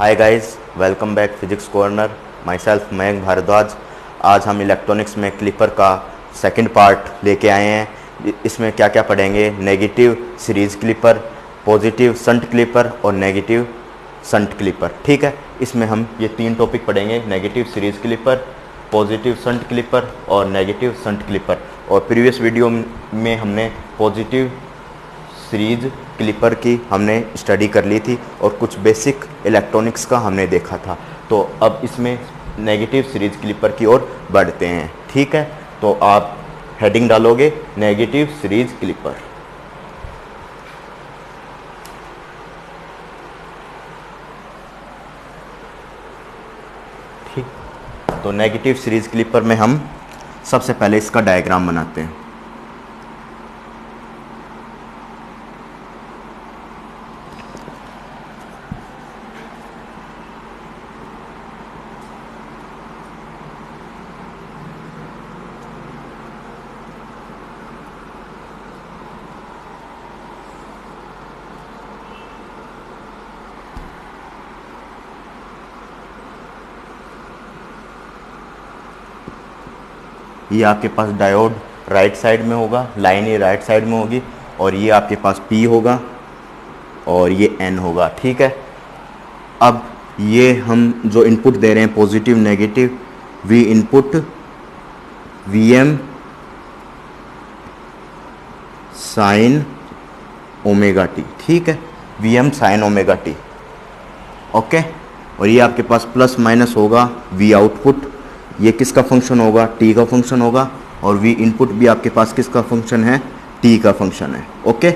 हाय guys, welcome back physics corner. Myself Mayank Bhardwaj. आज हम electronics में क्लिपर का सेकंड पार्ट लेके आए हैं। इसमें क्या क्या पढ़ेंगे? Negative series clipper, positive shunt clipper और नेगेटिव शंट क्लिपर। ठीक है, इसमें हम ये तीन टॉपिक पढ़ेंगे: negative series clipper, positive shunt clipper और नेगेटिव शंट क्लिपर। और प्रीवियस वीडियो में हमने पॉजिटिव सीरीज क्लिपर की हमने स्टडी कर ली थी और कुछ बेसिक इलेक्ट्रॉनिक्स का हमने देखा था। तो अब इसमें नेगेटिव सीरीज क्लिपर की ओर बढ़ते हैं। ठीक है, तो आप हेडिंग डालोगे नेगेटिव सीरीज क्लिपर। ठीक, तो नेगेटिव सीरीज क्लिपर में हम सबसे पहले इसका डायग्राम बनाते हैं। ये आपके पास डायोड राइट साइड में होगा, लाइन ये राइट साइड में होगी और ये आपके पास P होगा और ये N होगा। ठीक है, अब ये हम जो इनपुट दे रहे हैं positive negative, V input Vm sign omega T. ठीक है, Vm sign omega T. Okay, और ये आपके पास प्लस माइनस होगा V आउटपुट, ये किसका फंक्शन होगा? T का फंक्शन होगा। और V इनपुट भी आपके पास किसका फंक्शन है? T का फंक्शन है। ओके,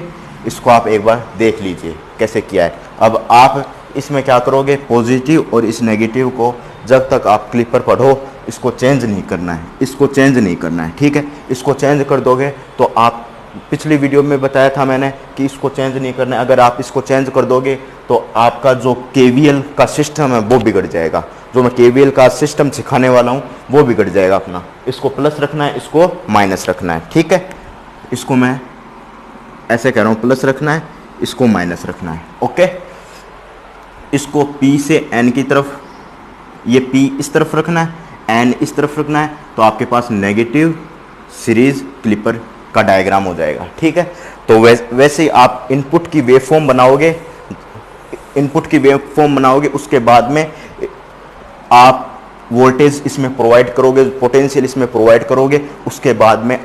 इसको आप एक बार देख लीजिए कैसे किया है। अब आप इसमें क्या करोगे? पॉजिटिव और इस नेगेटिव को जब तक आप क्लिपर पढ़ो इसको चेंज नहीं करना है, इसको चेंज नहीं करना है। ठीक है, इसको चेंज कर दोगे तो आप, पिछली वीडियो में बताया था मैंने कि इसको चेंज नहीं करना है। अगर आप इसको चेंज कर दोगे तो आपका जो KVL का सिस्टम है वो बिगड़ जाएगा। जो मैं KVL का सिस्टम सिखाने वाला हूँ वो बिगड़ जाएगा अपना। इसको प्लस रखना है, इसको माइनस रखना है। ठीक है, इसको मैं ऐसे कह रहा हूँ, प्लस रखना है, इसको माइनस रखना है। ओके, इसको P से N की तरफ, ये P इस तरफ रखना है, N इस तरफ रखना है, तो आपके पास नेगेटिव सीरीज क्लिपर का डायग्राम हो जाएगा। ठीक है, तो वैसे ही आप इनपुट की वेवफॉर्म बनाओगे, उसके बाद में आप वोल्टेज इसमें प्रोवाइड करोगे, पोटेंशियल इसमें प्रोवाइड करोगे, उसके बाद में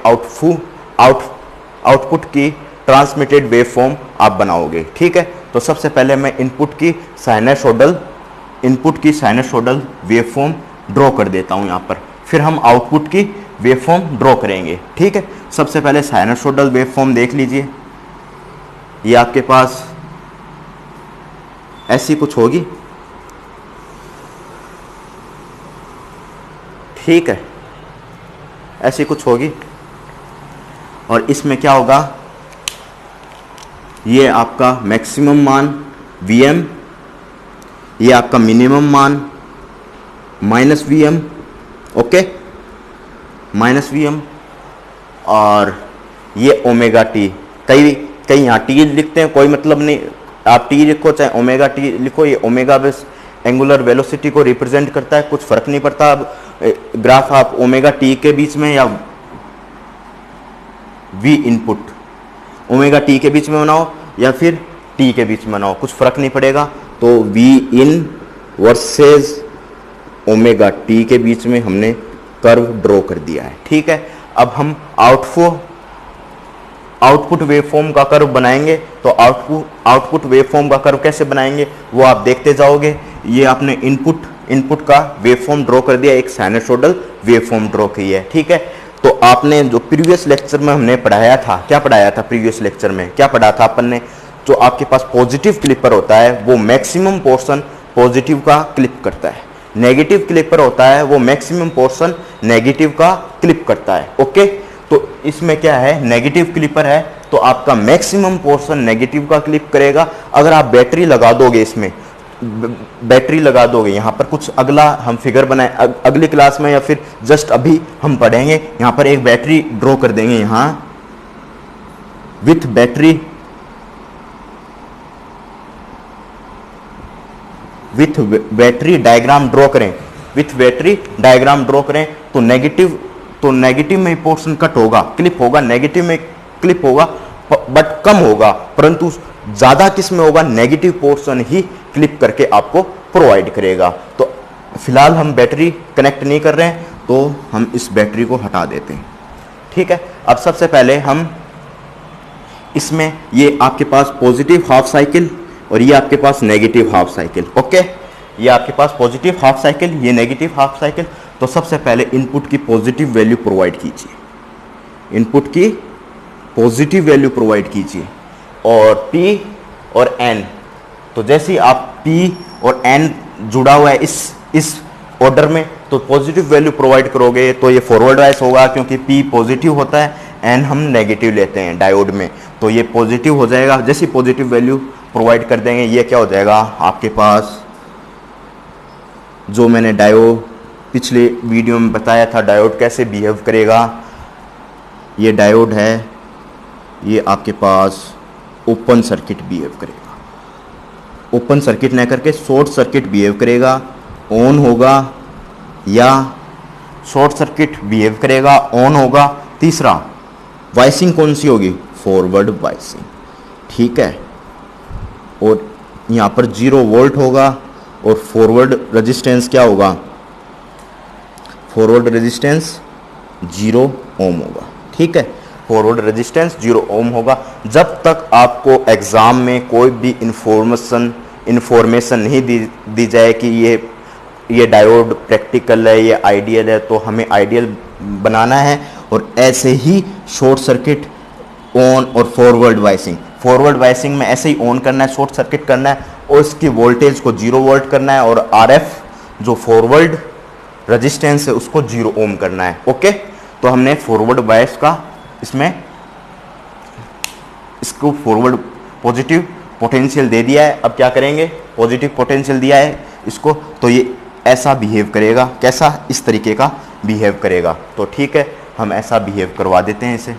आउटपुट की ट्रांसमिटेड वेवफॉर्म आप बनाओगे। ठीक है, तो सबसे पहले मैं इनपुट की साइनसोइडल वेवफॉर्म ड्रॉ कर देता हूं यहां पर, फिर हम आउटपुट की वेवफॉर्म ड्रॉ करेंगे। ठीक है, सबसे पहले साइनसोइडल वेवफॉर्म देख लीजिए। ये आपके पास ऐसी कुछ होगी। ठीक है, ऐसी कुछ होगी और इसमें क्या होगा? ये आपका मैक्सिमम मान Vm, ये आपका मिनिमम मान minus Vm। Okay, minus Vm, और ये ओमेगा टी। कई यहाँ T लिखते हैं, कोई मतलब नहीं, आप T लिखो चाहे ओमेगा T लिखो, ये ओमेगा बस एंगुलर वेलोसिटी को रिप्रेजेंट करता है, कुछ फर्क नहीं पड़ता। अब ग्राफ आप ओमेगा T के बीच में या V इनपुट ओमेगा T के बीच में बनाओ या फिर T के बीच में बनाओ, कुछ फर्क नहीं पड़ेगा। तो V इन वर्सेस ओमेगा T के बीच में हमने कर्व ड्रॉ कर दिया है। ठीक है, अब हम आउटपुट वेवफॉर्म का कर्व बनाएंगे। तो आउटपुट वेवफॉर्म का कर्व कैसे बनाएंगे वो आप देखते जाओगे। ये आपने इनपुट का वेवफॉर्म ड्रॉ कर दिया, एक साइनसोइडल वेवफॉर्म ड्रॉ की है। ठीक है, तो आपने जो प्रीवियस लेक्चर में हमने पढ़ाया था, क्या पढ़ाया था प्रीवियस लेक्चर में? क्या पढ़ा था अपन ने? जो आपके पास पॉजिटिव क्लिपर होता है वो मैक्सिमम पोर्शन पॉजिटिव का क्लिप करता है, नेगेटिव क्लिपर होता है वो मैक्सिमम पोर्शन नेगेटिव का क्लिप करता है। ओके, तो इसमें क्या है? नेगेटिव क्लिपर है तो आपका मैक्सिमम पोर्शन नेगेटिव का क्लिप करेगा। अगर आप बैटरी लगा दोगे, इसमें बैटरी लगा दोगे, यहाँ पर कुछ अगला हम फिगर बनाए अगली क्लास में या फिर जस्ट अभी हम पढ़ेंगे। यहाँ पर एक बैटरी ड्रॉ कर देंगे, यहाँ with with battery diagram draw करें, विथ बैटरी डायग्राम ड्रॉ करें तो नेगेटिव में पोर्शन कट होगा, क्लिप होगा, नेगेटिव में क्लिप होगा बट कम होगा, परंतु ज़्यादा किस में होगा, नेगेटिव पोर्शन ही क्लिप करके आपको प्रोवाइड करेगा। तो फिलहाल हम बैटरी कनेक्ट नहीं कर रहे हैं तो हम इस बैटरी को हटा देते हैं। ठीक है, अब सबसे पहले हम इसमें, ये आपके पास पॉजिटिव हाफ साइकिल और ये आपके पास नेगेटिव हाफ साइकिल। ओके, ये आपके पास पॉजिटिव हाफ साइकिल, ये नेगेटिव हाफ साइकिल। तो सबसे पहले इनपुट की पॉजिटिव वैल्यू प्रोवाइड कीजिए, इनपुट की पॉजिटिव वैल्यू प्रोवाइड कीजिए और P और N, तो जैसे ही आप P और N जुड़ा हुआ है इस ऑर्डर में तो पॉजिटिव वैल्यू प्रोवाइड करोगे तो ये फॉरवर्ड बायस होगा, क्योंकि P पॉजिटिव होता है, N हम नेगेटिव लेते हैं डायोड में, तो ये पॉजिटिव हो जाएगा। जैसे पॉजिटिव वैल्यू प्रोवाइड कर देंगे ये क्या हो जाएगा आपके पास, जो मैंने डायोड पिछले वीडियो में बताया था डायोड कैसे बिहेव करेगा। ये डायोड है, ये आपके पास ओपन सर्किट बिहेव करेगा, ओपन सर्किट न करके शॉर्ट सर्किट बिहेव करेगा, ऑन होगा या शॉर्ट सर्किट बिहेव करेगा, ऑन होगा। तीसरा वाइसिंग कौन सी होगी, फॉरवर्ड वाइसिंग। ठीक है, और यहाँ पर 0 वोल्ट होगा और फॉरवर्ड रेजिस्टेंस क्या होगा, फॉरवर्ड रेजिस्टेंस 0 ओम होगा। ठीक है, फॉरवर्ड रेजिस्टेंस 0 ओम होगा। जब तक आपको एग्ज़ाम में कोई भी इंफॉर्मेशन नहीं दी जाए कि ये डायोड प्रैक्टिकल है, ये आइडियल है, तो हमें आइडियल बनाना है और ऐसे ही शॉर्ट सर्किट, ऑन और फॉरवर्ड वाइसिंग में ऐसे ही ऑन करना है, शॉर्ट सर्किट करना है और इसकी वोल्टेज को 0 वोल्ट करना है और RF जो फॉरवर्ड रेजिस्टेंस है उसको 0 ओम करना है। ओके, तो हमने फॉरवर्ड बायस का इसमें इसको फॉरवर्ड पॉजिटिव पोटेंशियल दे दिया है। अब क्या करेंगे, पॉजिटिव पोटेंशियल दिया है इसको, तो ये ऐसा बिहेव करेगा, कैसा, इस तरीके का बिहेव करेगा। तो ठीक है, हम ऐसा बिहेव करवा देते हैं इसे,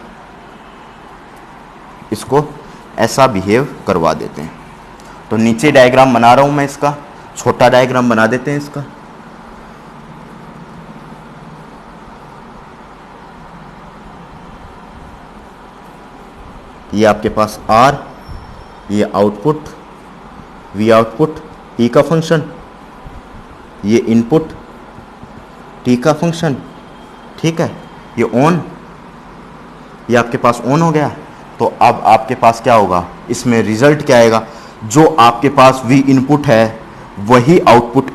इसको ऐसा बिहेव करवा देते हैं। तो नीचे डायग्राम बना रहा हूं मैं इसका, छोटा डायग्राम बना देते हैं इसका। ये आपके पास R, ये आउटपुट, V आउटपुट, T का फंक्शन, ये इनपुट, T का फंक्शन। ठीक है, ये ऑन, ये आपके पास ऑन हो गया। तो अब आपके पास क्या होगा, इसमें रिजल्ट क्या आएगा, जो आपके पास V इनपुट है वही आउटपुट,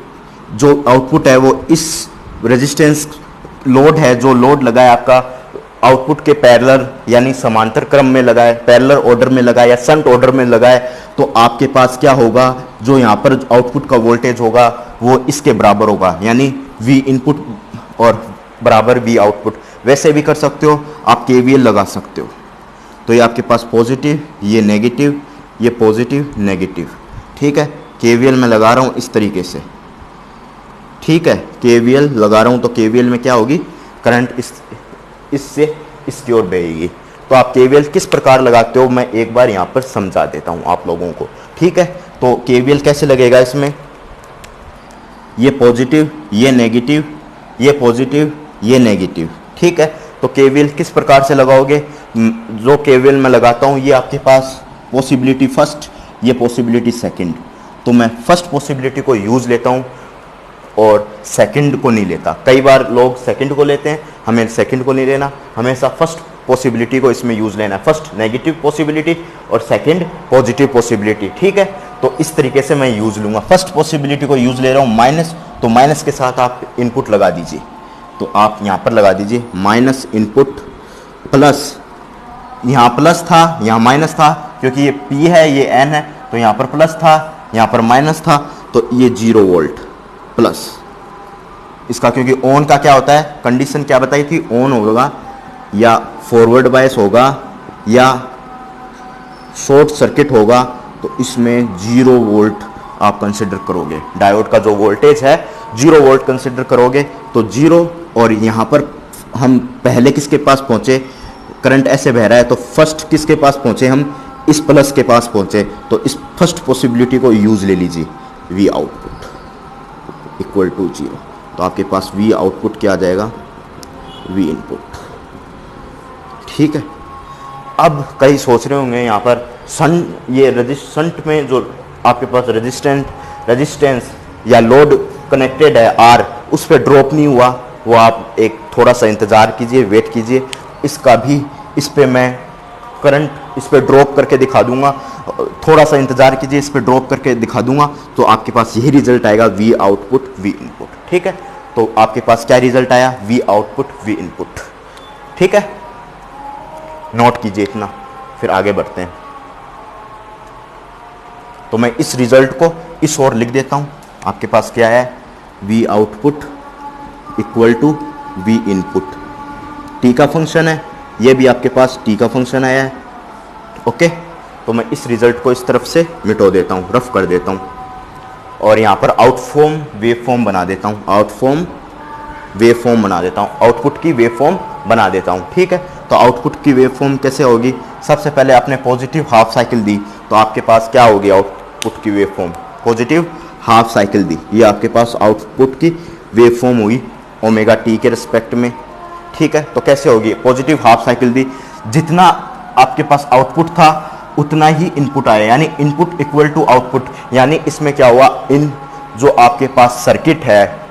जो आउटपुट है वो इस रेजिस्टेंस लोड है, जो लोड लगा है आपका आउटपुट के पैरेलल यानी समांतर क्रम में लगा है, पैरेलल ऑर्डर में लगा है या शंट ऑर्डर में लगा है, तो आपके पास क्या होगा, जो यहाँ पर आउटपुट का वोल्टेज होगा वो इसके बराबर होगा, यानी V इनपुट और बराबर V आउटपुट। वैसे भी कर सकते हो आप, KVL लगा सकते हो। तो ये आपके पास पॉजिटिव, ये नेगेटिव, ये पॉजिटिव नेगेटिव। ठीक है, KVL में लगा रहा हूँ इस तरीके से। ठीक है, KVL लगा रहा हूँ तो KVL में क्या होगी, करंट इससे इसकी ओर बहेगी। तो आप KVL किस प्रकार लगाते हो मैं एक बार यहाँ पर समझा देता हूँ आप लोगों को। ठीक है, तो KVL कैसे लगेगा, इसमें ये पॉजिटिव, ये नेगेटिव, ये पॉजिटिव, ये नेगेटिव। ठीक है, तो KVL किस प्रकार से लगाओगे, जो KVL मैं लगाता हूँ ये आपके पास पॉसिबिलिटी फर्स्ट, ये पॉसिबिलिटी सेकंड। तो मैं फर्स्ट पॉसिबिलिटी को यूज़ लेता हूँ और सेकंड को नहीं लेता। कई बार लोग सेकंड को लेते हैं, हमें सेकंड को नहीं लेना, हमेशा फर्स्ट पॉसिबिलिटी को इसमें यूज़ लेना है। फर्स्ट नेगेटिव पॉसिबिलिटी और सेकंड पॉजिटिव पॉसिबिलिटी। ठीक है, तो इस तरीके से मैं यूज़ लूँगा। फर्स्ट पॉसिबिलिटी को यूज़ ले रहा हूँ माइनस, तो माइनस के साथ आप इनपुट लगा दीजिए। तो आप यहाँ पर लगा दीजिए माइनस इनपुट प्लस, यहाँ प्लस था यहाँ माइनस था, क्योंकि ये P है ये N है, तो यहाँ पर प्लस था यहाँ पर माइनस था, तो ये 0 वोल्ट प्लस इसका, क्योंकि ऑन का क्या होता है, कंडीशन क्या बताई थी, ऑन होगा या फॉरवर्ड बायस होगा या शॉर्ट सर्किट होगा, तो इसमें 0 वोल्ट आप कंसिडर करोगे। डायोड का जो वोल्टेज है 0 वोल्ट कंसिडर करोगे, तो 0। और यहाँ पर हम पहले किसके पास पहुँचे, करंट ऐसे बह रहा है, तो फर्स्ट किसके पास पहुँचे, हम इस प्लस के पास पहुँचे, तो इस फर्स्ट पॉसिबिलिटी को यूज़ ले लीजिए, V आउटपुट। Equal to 0। तो आपके पास V आउटपुट क्या आ जाएगा, V इनपुट। ठीक है। अब कई सोच रहे होंगे यहाँ पर शंट में जो आपके पास रेजिस्टेंस या लोड कनेक्टेड है R, उस पर ड्रॉप नहीं हुआ, वो आप एक थोड़ा सा इंतज़ार कीजिए, वेट कीजिए। इसका भी इस पे मैं करंट इस पे ड्रॉप करके दिखा दूंगा, थोड़ा सा इंतज़ार कीजिए, इस पे ड्रॉप करके दिखा दूंगा, तो आपके पास यही रिजल्ट आएगा, V आउटपुट V इनपुट। ठीक है। तो आपके पास क्या रिजल्ट आया, V आउटपुट V इनपुट। ठीक है, नोट कीजिए इतना, फिर आगे बढ़ते हैं। तो मैं इस रिजल्ट को इस ओर लिख देता हूँ। आपके पास क्या है, V output equal to V input. T का फंक्शन है, ये भी आपके पास T का फंक्शन आया है। ओके, तो मैं इस रिजल्ट को इस तरफ से मिटो देता हूँ, रफ कर देता हूँ, और यहाँ पर आउटफॉर्म वेवफॉर्म बना देता हूँ, आउटफॉर्म वेवफॉर्म बना देता हूँ, आउटपुट की वेवफॉर्म बना देता हूँ। ठीक है। तो आउटपुट की वेवफॉर्म कैसे होगी, सबसे पहले आपने पॉजिटिव हाफ साइकिल दी, तो आपके पास क्या होगी, आउटपुट की वेवफॉर्म पॉजिटिव हाफ साइकिल दी, ये आपके पास आउटपुट की वेवफॉर्म हुई ओमेगा टी के रिस्पेक्ट में। ठीक है। तो कैसे होगी, पॉजिटिव हाफ साइकिल दी, जितना आपके पास आउटपुट था उतना ही इनपुट आया, यानी इनपुट इक्वल टू आउटपुट। यानी इसमें क्या हुआ, इन जो आपके पास सर्किट है,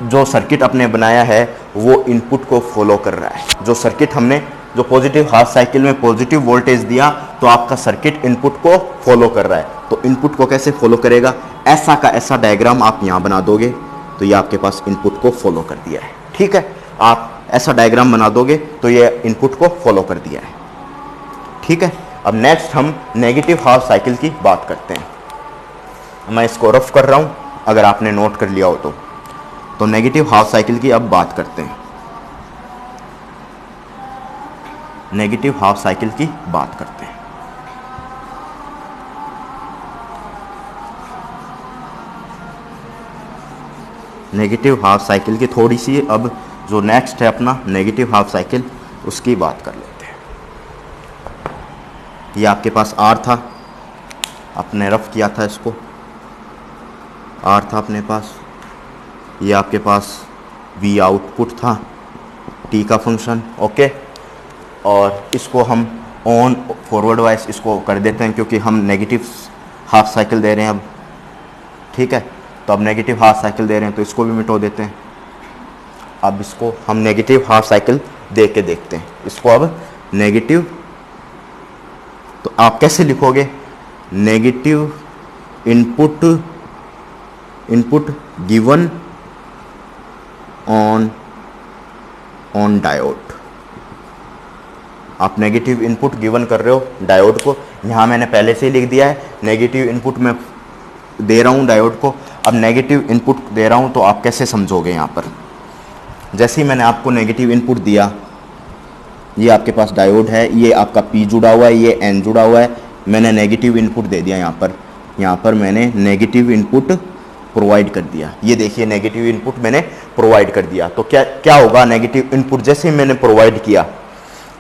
जो सर्किट आपने बनाया है वो इनपुट को फॉलो कर रहा है। जो सर्किट हमने जो पॉजिटिव हाफ साइकिल में पॉजिटिव वोल्टेज दिया, तो आपका सर्किट इनपुट को फॉलो कर रहा है। तो इनपुट को कैसे फॉलो करेगा, ऐसा का ऐसा डायग्राम आप यहाँ बना दोगे, तो ये आपके पास इनपुट को फॉलो कर दिया है। ठीक है। आप ऐसा डायग्राम बना दोगे तो ये इनपुट को फॉलो कर दिया है। ठीक है। अब नेक्स्ट हम नेगेटिव हाफ साइकिल की बात करते हैं। मैं इसको रफ कर रहा हूँ, अगर आपने नोट कर लिया हो तो नेगेटिव हाफ साइकिल की अब बात करते हैं। नेगेटिव हाफ साइकिल की बात करते हैं। नेगेटिव हाफ साइकिल की थोड़ी सी अब जो नेक्स्ट है अपना नेगेटिव हाफ साइकिल, उसकी बात कर लेते हैं। ये आपके पास R था, आपने रफ किया था इसको, R था अपने पास, ये आपके पास V आउटपुट था, T का फंक्शन। ओके, और इसको हम ऑन फॉरवर्ड वाइज इसको कर देते हैं, क्योंकि हम नेगेटिव हाफ साइकिल दे रहे हैं अब। ठीक है। तो अब नेगेटिव हाफ साइकिल दे रहे हैं, तो इसको भी मिटो देते हैं। अब इसको हम नेगेटिव हाफ साइकिल दे के देखते हैं। इसको अब नेगेटिव, तो आप कैसे लिखोगे, negative input given on diode. आप नेगेटिव इनपुट गिवन कर रहे हो डायोड को, यहाँ मैंने पहले से ही लिख दिया है, नेगेटिव इनपुट मैं दे रहा हूँ डायोड को। अब नेगेटिव इनपुट दे रहा हूँ, तो आप कैसे समझोगे, यहाँ पर जैसे ही मैंने आपको नेगेटिव इनपुट दिया, ये आपके पास डायोड है, ये आपका P जुड़ा हुआ है, ये N जुड़ा हुआ है, मैंने नेगेटिव इनपुट दे दिया यहाँ पर मैंने नेगेटिव इनपुट प्रोवाइड कर दिया। ये देखिए नेगेटिव इनपुट मैंने प्रोवाइड कर दिया। तो क्या होगा, नेगेटिव इनपुट जैसे ही मैंने प्रोवाइड किया,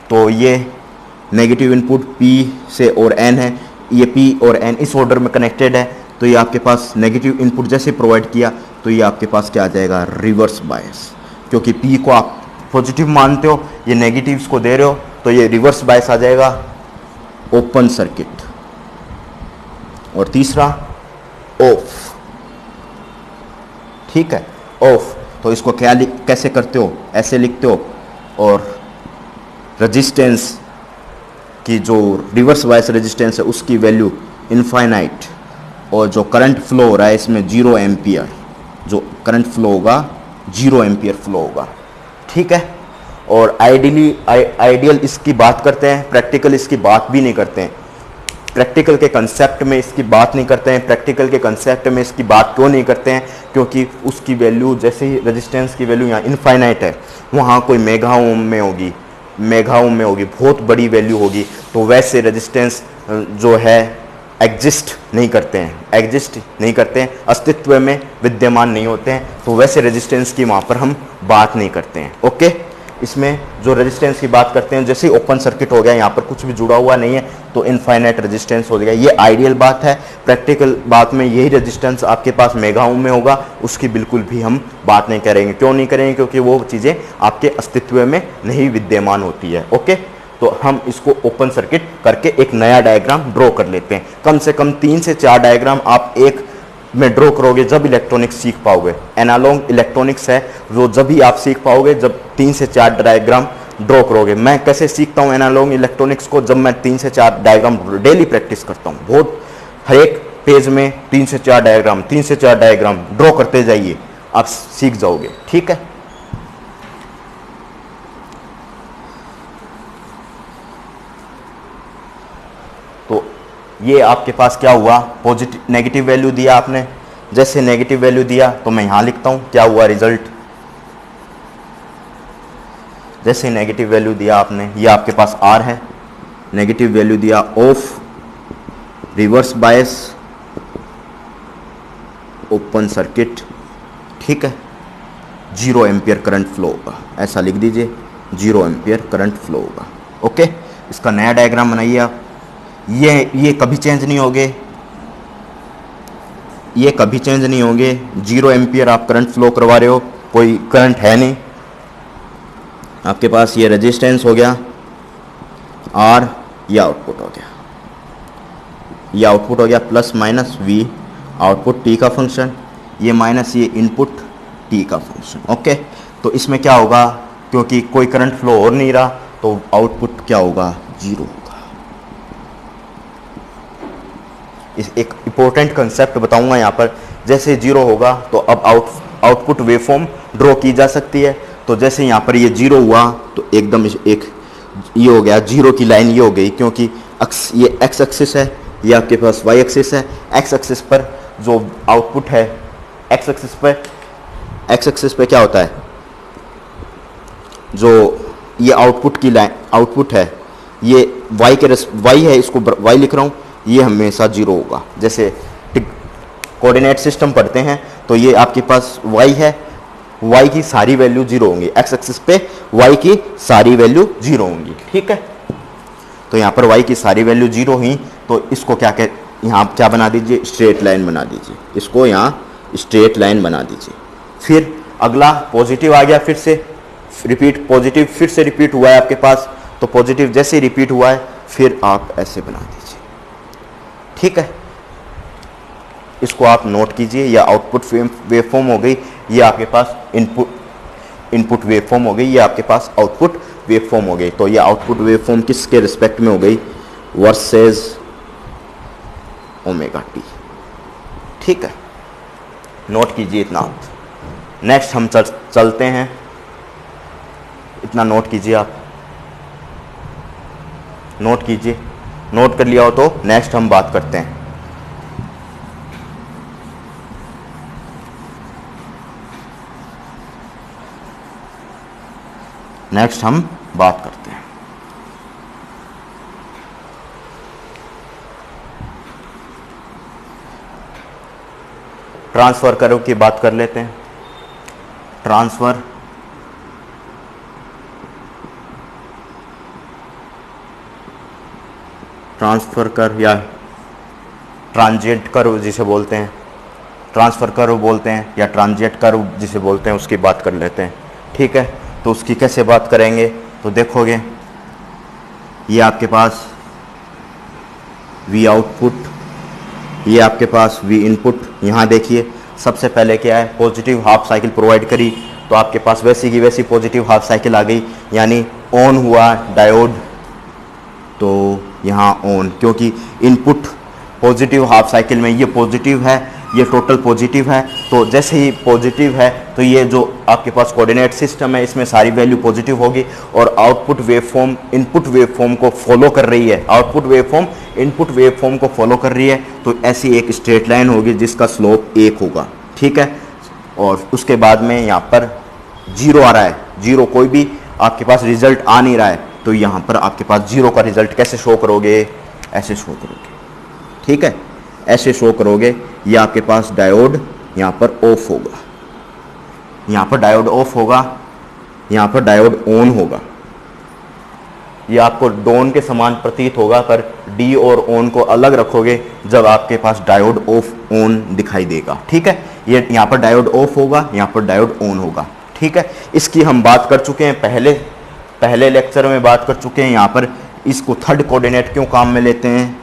तो ये नेगेटिव इनपुट P से और N है, ये P और N इस ऑर्डर में कनेक्टेड है। तो ये आपके पास नेगेटिव इनपुट जैसे प्रोवाइड किया, तो ये आपके पास क्या आ जाएगा, रिवर्स बायस, क्योंकि P को आप पॉजिटिव मानते हो, ये नेगेटिव इसको दे रहे हो, तो ये रिवर्स बायस आ जाएगा, ओपन सर्किट। और तीसरा ऑफ। ठीक है, ऑफ। तो इसको कैसे करते हो, ऐसे लिखते हो, और रेजिस्टेंस की जो रिवर्स बायस रेजिस्टेंस है उसकी वैल्यू इनफाइनाइट, और जो करंट फ्लो हो रहा है इसमें 0 एम्पियर, जो करंट फ्लो होगा 0 एम्पियर फ्लो होगा। ठीक है। और आइडियल इसकी बात करते हैं, प्रैक्टिकल इसकी बात भी नहीं करते हैं। प्रैक्टिकल के कंसेप्ट में इसकी बात नहीं करते हैं। प्रैक्टिकल के कंसेप्ट में इसकी बात क्यों नहीं करते हैं, क्योंकि उसकी वैल्यू, जैसे ही रेजिस्टेंस की वैल्यू यहाँ इनफाइनाइट है, वहाँ कोई मेगा ओम में होगी, बहुत बड़ी वैल्यू होगी, तो वैसे रेजिस्टेंस जो है एग्जिस्ट नहीं करते हैं, अस्तित्व में विद्यमान नहीं होते हैं, तो वैसे रेजिस्टेंस की वहाँ पर हम बात नहीं करते हैं। ओके, इसमें जो रेजिस्टेंस की बात करते हैं, जैसे ही ओपन सर्किट हो गया, यहाँ पर कुछ भी जुड़ा हुआ नहीं है तो इनफाइनाइट रेजिस्टेंस हो गया। ये आइडियल बात है, प्रैक्टिकल बात में यही रेजिस्टेंस आपके पास मेगा ओम में होगा, उसकी बिल्कुल भी हम बात नहीं करेंगे। क्यों नहीं करेंगे? क्योंकि वो चीज़ें आपके अस्तित्व में नहीं विद्यमान होती है। ओके, तो हम इसको ओपन सर्किट करके एक नया डायग्राम ड्रॉ कर लेते हैं। कम से कम 3 से 4 डायग्राम आप एक में ड्रॉ करोगे जब इलेक्ट्रॉनिक्स सीख पाओगे। एनालॉग इलेक्ट्रॉनिक्स है जो जब भी आप सीख पाओगे जब 3 से 4 डायग्राम ड्रॉ करोगे। मैं कैसे सीखता हूँ एनालॉग इलेक्ट्रॉनिक्स को? जब मैं 3 से 4 डायग्राम डेली प्रैक्टिस करता हूँ। बहुत हर एक पेज में 3 से 4 डायग्राम 3 से 4 डायग्राम ड्रॉ करते जाइए, आप सीख जाओगे। ठीक है, तो ये आपके पास क्या हुआ? पॉजिटिव नेगेटिव वैल्यू दिया आपने। जैसे नेगेटिव वैल्यू दिया तो मैं यहां लिखता हूं क्या हुआ रिजल्ट। जैसे नेगेटिव वैल्यू दिया आपने, ये आपके पास आर है, नेगेटिव वैल्यू दिया of reverse bias open circuit. ठीक है, 0 एम्पियर करंट फ्लो होगा, ऐसा लिख दीजिए 0 एम्पियर करंट फ्लो होगा। ओके, इसका नया डायग्राम बनाइए आप। ये कभी चेंज नहीं होंगे, ये कभी चेंज नहीं होंगे। 0 एम्पियर आप करंट फ्लो करवा रहे हो, कोई करंट है नहीं आपके पास। ये रेजिस्टेंस हो गया आर, ये आउटपुट हो गया, ये आउटपुट हो गया plus minus we output T का फंक्शन, ये माइनस ये इनपुट टी का फंक्शन। ओके, तो इसमें क्या होगा? क्योंकि कोई करंट फ्लो हो नहीं रहा तो आउटपुट क्या होगा? 0 होगा। इस एक इंपॉर्टेंट कंसेप्ट बताऊंगा यहाँ पर। जैसे 0 होगा तो अब आउटपुट वेवफॉर्म ड्रॉ की जा सकती है। तो जैसे यहाँ पर ये 0 हुआ तो एकदम एक ये हो गया 0 की लाइन ये हो गई, क्योंकि ये एक्स एक्सिस है, ये आपके पास वाई एक्सिस है। एक्स एक्सिस पर जो आउटपुट है, एक्स एक्सिस पे क्या होता है? जो ये आउटपुट की लाइन आउटपुट है, ये वाई है, इसको वाई लिख रहा हूँ, ये हमेशा 0 होगा। जैसे कोऑर्डिनेट सिस्टम पढ़ते हैं तो ये आपके पास y है, y की सारी वैल्यू 0 होंगी। एक्स एक्सिस पे y की सारी वैल्यू 0 होंगी। ठीक है, तो यहाँ पर y की सारी वैल्यू 0 हुई तो इसको यहाँ क्या बना दीजिए? स्ट्रेट लाइन बना दीजिए, इसको यहाँ स्ट्रेट लाइन बना दीजिए। फिर अगला पॉजिटिव आ गया, फिर से रिपीट, पॉजिटिव फिर से रिपीट हुआ है आपके पास, तो पॉजिटिव जैसे रिपीट हुआ है फिर आप ऐसे बना दीजिए। ठीक है, इसको आप नोट कीजिए। या आउटपुट वेवफॉर्म हो गई, ये आपके पास इनपुट वेवफॉर्म हो गई, ये आपके पास आउटपुट वेवफॉर्म हो गई। तो ये आउटपुट वेवफॉर्म किसके रिस्पेक्ट में हो गई? Versus omega T. ठीक है, नोट कीजिए इतना। नेक्स्ट हम चलते हैं, इतना नोट कीजिए आप, नोट कीजिए। नोट कर लिया हो तो नेक्स्ट हम बात करते हैं। नेक्स्ट हम बात करते हैं ट्रांसफर कर्व की बात कर लेते हैं। ट्रांसफर कर्व या ट्रांजिएंट कर्व जिसे बोलते हैं, ट्रांसफर कर्व बोलते हैं या ट्रांजिएंट कर्व जिसे बोलते हैं, उसकी बात कर लेते हैं। ठीक है, तो उसकी कैसे बात करेंगे? तो देखोगे ये आपके पास V आउटपुट, ये आपके पास V इनपुट। यहाँ देखिए सबसे पहले क्या है? पॉजिटिव हाफ साइकिल प्रोवाइड करी तो आपके पास वैसी की वैसी पॉजिटिव हाफ साइकिल आ गई, यानी ऑन हुआ डायोड, तो यहाँ ऑन, क्योंकि इनपुट पॉजिटिव हाफ साइकिल में ये पॉजिटिव है, ये टोटल पॉजिटिव है। तो जैसे ही पॉजिटिव है तो ये जो आपके पास कोऑर्डिनेट सिस्टम है इसमें सारी वैल्यू पॉजिटिव होगी और आउटपुट वेवफॉर्म इनपुट वेवफॉर्म को फॉलो कर रही है, आउटपुट वेवफॉर्म इनपुट वेवफॉर्म को फॉलो कर रही है। तो ऐसी एक स्ट्रेट लाइन होगी जिसका स्लोप 1 होगा। ठीक है, और उसके बाद में यहाँ पर 0 आ रहा है, 0 कोई भी आपके पास रिजल्ट आ नहीं रहा है, तो यहाँ पर आपके पास 0 का रिजल्ट कैसे शो करोगे? ऐसे शो करोगे। ठीक है, ऐसे शो करोगे। ये आपके पास डायोड यहाँ पर ऑफ होगा, यहाँ पर डायोड ऑफ होगा यहाँ पर डायोड ऑन होगा। ये आपको डॉन के समान प्रतीत होगा, पर डी और ऑन को अलग रखोगे जब आपके पास डायोड ऑफ ऑन दिखाई देगा। ठीक है, ये यहाँ पर डायोड ऑफ होगा, यहाँ पर डायोड ऑन होगा। ठीक है, इसकी हम बात कर चुके हैं, पहले लेक्चर में बात कर चुके हैं। यहाँ पर इसको थर्ड कोऑर्डिनेट क्यों काम में लेते हैं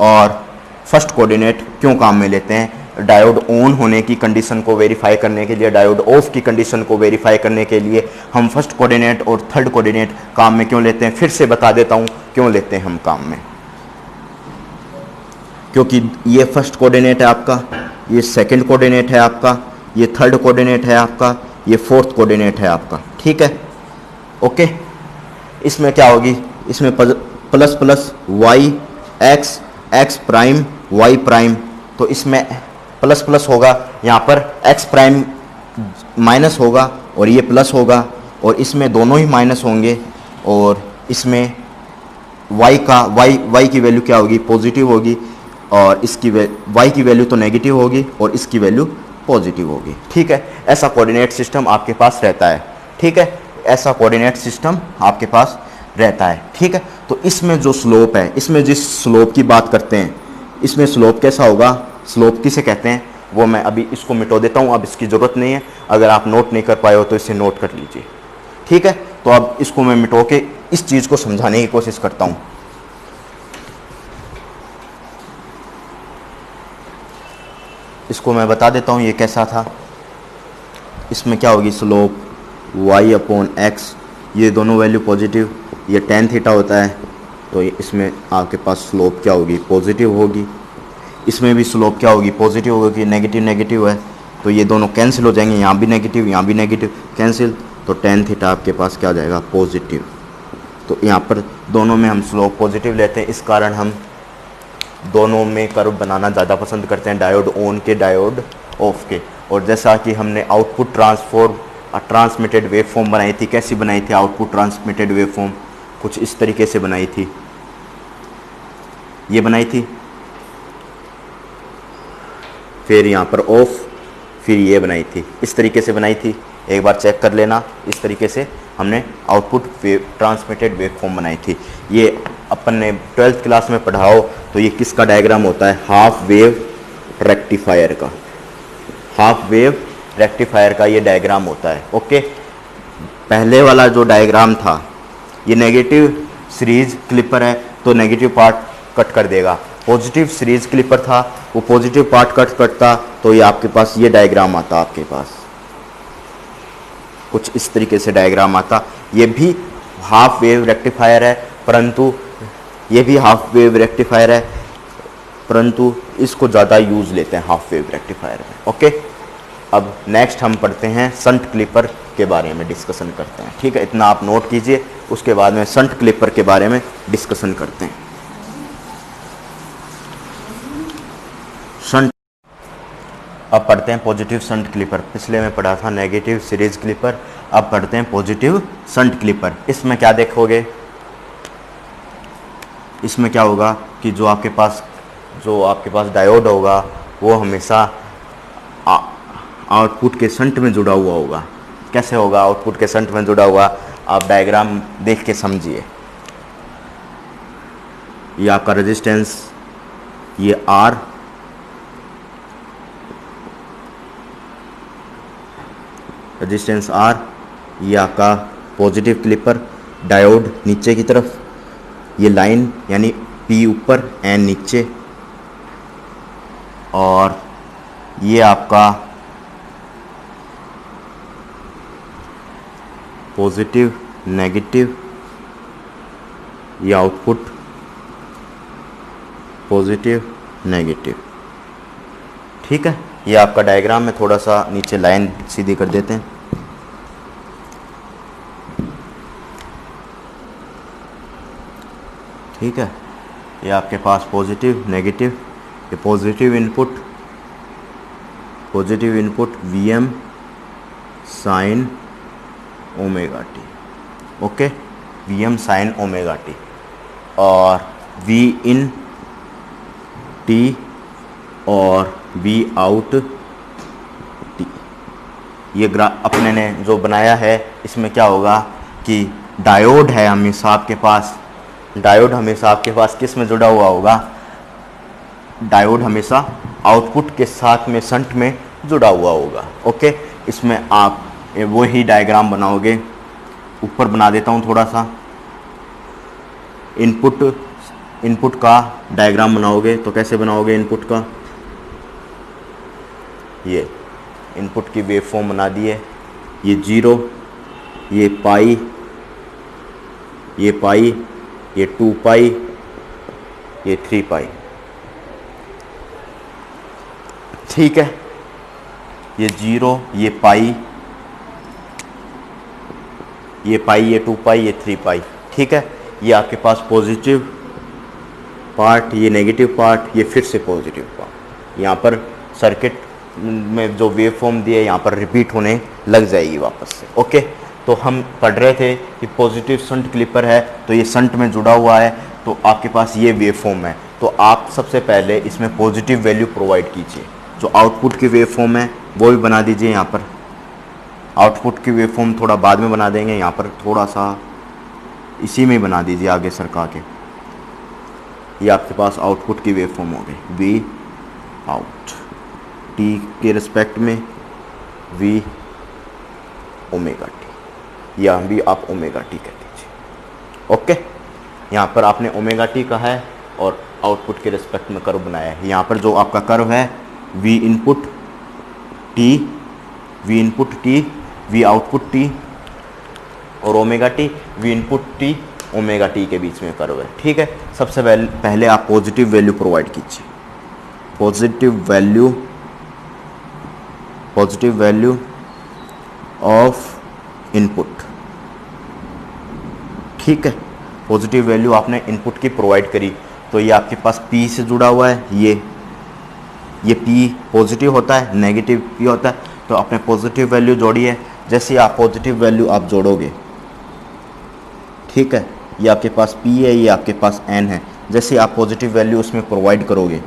और फर्स्ट कोऑर्डिनेट क्यों काम में लेते हैं। डायोड ऑन होने की कंडीशन को वेरीफाई करने के लिए, डायोड ऑफ की कंडीशन को वेरीफाई करने के लिए हम फर्स्ट कोऑर्डिनेट और थर्ड कोऑर्डिनेट काम में क्यों लेते हैं। फिर से बता देता हूं क्यों लेते हैं हम काम में। क्योंकि ये फर्स्ट कोऑर्डिनेट है आपका, ये सेकंड कोऑर्डिनेट है आपका, ये थर्ड कोऑर्डिनेट है आपका, ये फोर्थ कोऑर्डिनेट है आपका। ठीक है, ओके। इसमें क्या होगी, इसमें plus plus Y X, X prime Y prime, तो इसमें प्लस प्लस होगा, यहाँ पर एक्स प्राइम माइनस होगा और ये प्लस होगा, और इसमें दोनों ही माइनस होंगे, और इसमें वाई की वैल्यू क्या होगी, पॉजिटिव होगी, और इसकी वाई की वैल्यू तो नेगेटिव होगी और इसकी वैल्यू पॉजिटिव होगी। ठीक है, ऐसा कोऑर्डिनेट सिस्टम आपके पास रहता है। ठीक है, ऐसा कोऑर्डिनेट सिस्टम आपके पास रहता है। ठीक है, तो इसमें जो स्लोप है, इसमें जिस स्लोप की बात करते हैं, इसमें स्लोप कैसा होगा, स्लोप किसे कहते हैं, वो मैं अभी इसको मिटो देता हूँ, अब इसकी ज़रूरत नहीं है। अगर आप नोट नहीं कर पाए हो तो इसे नोट कर लीजिए। ठीक है, तो अब इसको मैं मिटो के इस चीज़ को समझाने की कोशिश करता हूँ। इसको मैं बता देता हूँ ये कैसा था। इसमें क्या होगी, स्लोप y अपॉन एक्स, ये दोनों वैल्यू पॉजिटिव, ये tan थीटा होता है, तो इसमें आपके पास स्लोप क्या होगी, पॉजिटिव होगी। इसमें भी स्लोप क्या होगी, पॉजिटिव होगी। नेगेटिव नेगेटिव है तो ये दोनों कैंसिल हो जाएंगे, यहाँ भी नेगेटिव कैंसिल, तो tan थीटा आपके पास क्या आ जाएगा, पॉजिटिव। तो यहाँ पर दोनों में हम स्लोप पॉजिटिव लेते हैं, इस कारण हम दोनों में कर्व बनाना ज़्यादा पसंद करते हैं, डायोड ऑन के, डायोड ऑफ के। और जैसा कि हमने आउटपुट ट्रांसमिटेड वेव फॉर्म बनाई थी, कैसी बनाई थी आउटपुट ट्रांसमिटेड वेव फॉर्म, कुछ इस तरीके से बनाई थी, ये बनाई थी, फिर यहाँ पर ऑफ, फिर ये बनाई थी, इस तरीके से बनाई थी। एक बार चेक कर लेना, इस तरीके से हमने output wave transmitted wave form बनाई थी। ये अपन ने 12th क्लास में पढ़ा हो तो ये किसका डायग्राम होता है, हाफ वेव रेक्टिफायर का, हाफ वेव रेक्टिफायर का ये डायग्राम होता है। ओके, पहले वाला जो डायग्राम था ये नेगेटिव सीरीज क्लिपर है तो नेगेटिव पार्ट कट कर देगा, पॉजिटिव सीरीज क्लिपर था वो पॉजिटिव पार्ट कट करता, तो ये आपके पास ये डायग्राम आता, आपके पास कुछ इस तरीके से डायग्राम आता। ये भी हाफ वेव रेक्टिफायर है, परंतु ये भी हाफ वेव रेक्टिफायर है, परंतु इसको ज़्यादा यूज़ लेते हैं हाफ वेव रेक्टिफायर में। ओके, अब नेक्स्ट हम पढ़ते हैं शंट क्लिपर के बारे में डिस्कशन करते हैं। ठीक है, इतना आप नोट कीजिए, उसके बाद में शंट क्लिपर के बारे में डिस्कशन करते हैं। शंट, अब पढ़ते हैं पॉजिटिव शंट क्लिपर। पिछले में पढ़ा था नेगेटिव सीरीज क्लिपर, अब पढ़ते हैं पॉजिटिव शंट क्लिपर। इसमें क्या देखोगे, इसमें क्या होगा कि जो आपके पास डायोड होगा वो हमेशा आउटपुट के शंट में जुड़ा हुआ होगा। कैसे होगा आउटपुट के शंट में जुड़ा हुआ, आप डायग्राम देख के समझिए। ये आपका रेजिस्टेंस, ये R, रेजिस्टेंस R, ये आपका पॉजिटिव क्लिपर, डायोड नीचे की तरफ, ये लाइन यानी P ऊपर N नीचे, और ये आपका पॉजिटिव नेगेटिव, ये आउटपुट पॉजिटिव नेगेटिव। ठीक है, ये आपका डायग्राम में थोड़ा सा नीचे लाइन सीधी कर देते हैं। ठीक है, ये आपके पास पॉजिटिव नेगेटिव, ये positive input Vm sign omega T. Okay, Vm sign omega T, और V इन टी और V आउट टी। ये अपने ने जो बनाया है इसमें क्या होगा कि डायोड है हमेशा आपके पास, डायोड हमेशा आपके पास किस में जुड़ा हुआ होगा, डायोड हमेशा आउटपुट के साथ में शंट में जुड़ा हुआ होगा। ओके, इसमें आप वही डायग्राम बनाओगे, ऊपर बना देता हूँ थोड़ा सा, इनपुट का डायग्राम बनाओगे तो कैसे बनाओगे इनपुट का, ये इनपुट की वेव फॉर्म बना दिए, ये 0, ये पाई, ये 2 पाई, ये 3 पाई, ठीक है, ये 0, ये पाई, ये 2 पाई, ये 3 पाई, ठीक है। ये आपके पास पॉजिटिव पार्ट, ये नेगेटिव पार्ट, ये फिर से पॉजिटिव पार्ट, यहाँ पर सर्किट में जो वेव फॉर्म दिए यहाँ पर रिपीट होने लग जाएगी वापस से। ओके, तो हम पढ़ रहे थे कि पॉजिटिव शंट क्लिपर है तो ये शंट में जुड़ा हुआ है, तो आपके पास ये वेव फॉर्म है, तो आप सबसे पहले इसमें पॉजिटिव वैल्यू प्रोवाइड कीजिए। जो आउटपुट की वेव फॉर्म है वो भी बना दीजिए, यहाँ पर आउटपुट की वेव फॉर्म थोड़ा बाद में बना देंगे, यहाँ पर थोड़ा सा इसी में बना दीजिए आगे सरका के। ये आपके पास आउटपुट की वेव फॉर्म हो गई, वी आउट, टी के रिस्पेक्ट में वी ओमेगा टी, या भी आप ओमेगा टी कह दीजिए। ओके, यहाँ पर आपने ओमेगा टी कहा है और आउटपुट के रिस्पेक्ट में कर्व बनाया है। यहाँ पर जो आपका कर्व है V input T, V output T और omega T, V input T omega T के बीच में कर्व है, ठीक है। सबसे पहले आप पॉजिटिव वैल्यू प्रोवाइड कीजिए, पॉजिटिव वैल्यू ऑफ इनपुट, ठीक है। पॉजिटिव वैल्यू आपने इनपुट की प्रोवाइड करी तो ये आपके पास P से जुड़ा हुआ है, ये P पॉजिटिव होता है, नेगेटिव P होता है, तो आपने पॉजिटिव वैल्यू जोड़ी है। जैसे आप पॉजिटिव वैल्यू आप जोड़ोगे, ठीक है, ये आपके पास P है, ये आपके पास N है, जैसे आप पॉजिटिव वैल्यू उसमें प्रोवाइड करोगे,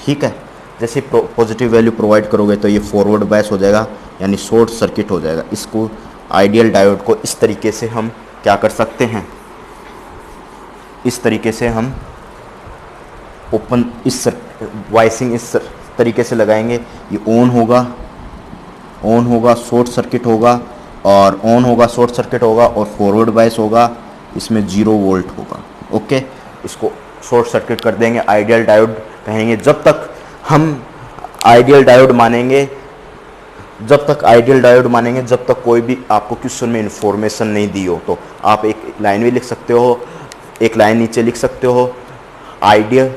ठीक है, जैसे पॉजिटिव वैल्यू प्रोवाइड करोगे तो ये फॉरवर्ड बायस हो जाएगा, यानी शॉर्ट सर्किट हो जाएगा। इसको आइडियल डायोड को इस तरीके से हम क्या कर सकते हैं, इस तरीके से हम ओपन, इस वाइसिंग इस तरीके से लगाएंगे, ये ऑन होगा, शॉर्ट सर्किट होगा, और ऑन होगा, शॉर्ट सर्किट होगा, और फॉरवर्ड बायस होगा, इसमें 0 वोल्ट होगा। ओके, इसको शॉर्ट सर्किट कर देंगे, आइडियल डायोड कहेंगे। जब तक हम आइडियल डायोड मानेंगे, जब तक कोई भी आपको क्वेश्चन में इंफॉर्मेशन नहीं दी हो, तो आप एक लाइन भी लिख सकते हो, एक लाइन नीचे लिख सकते हो, ideal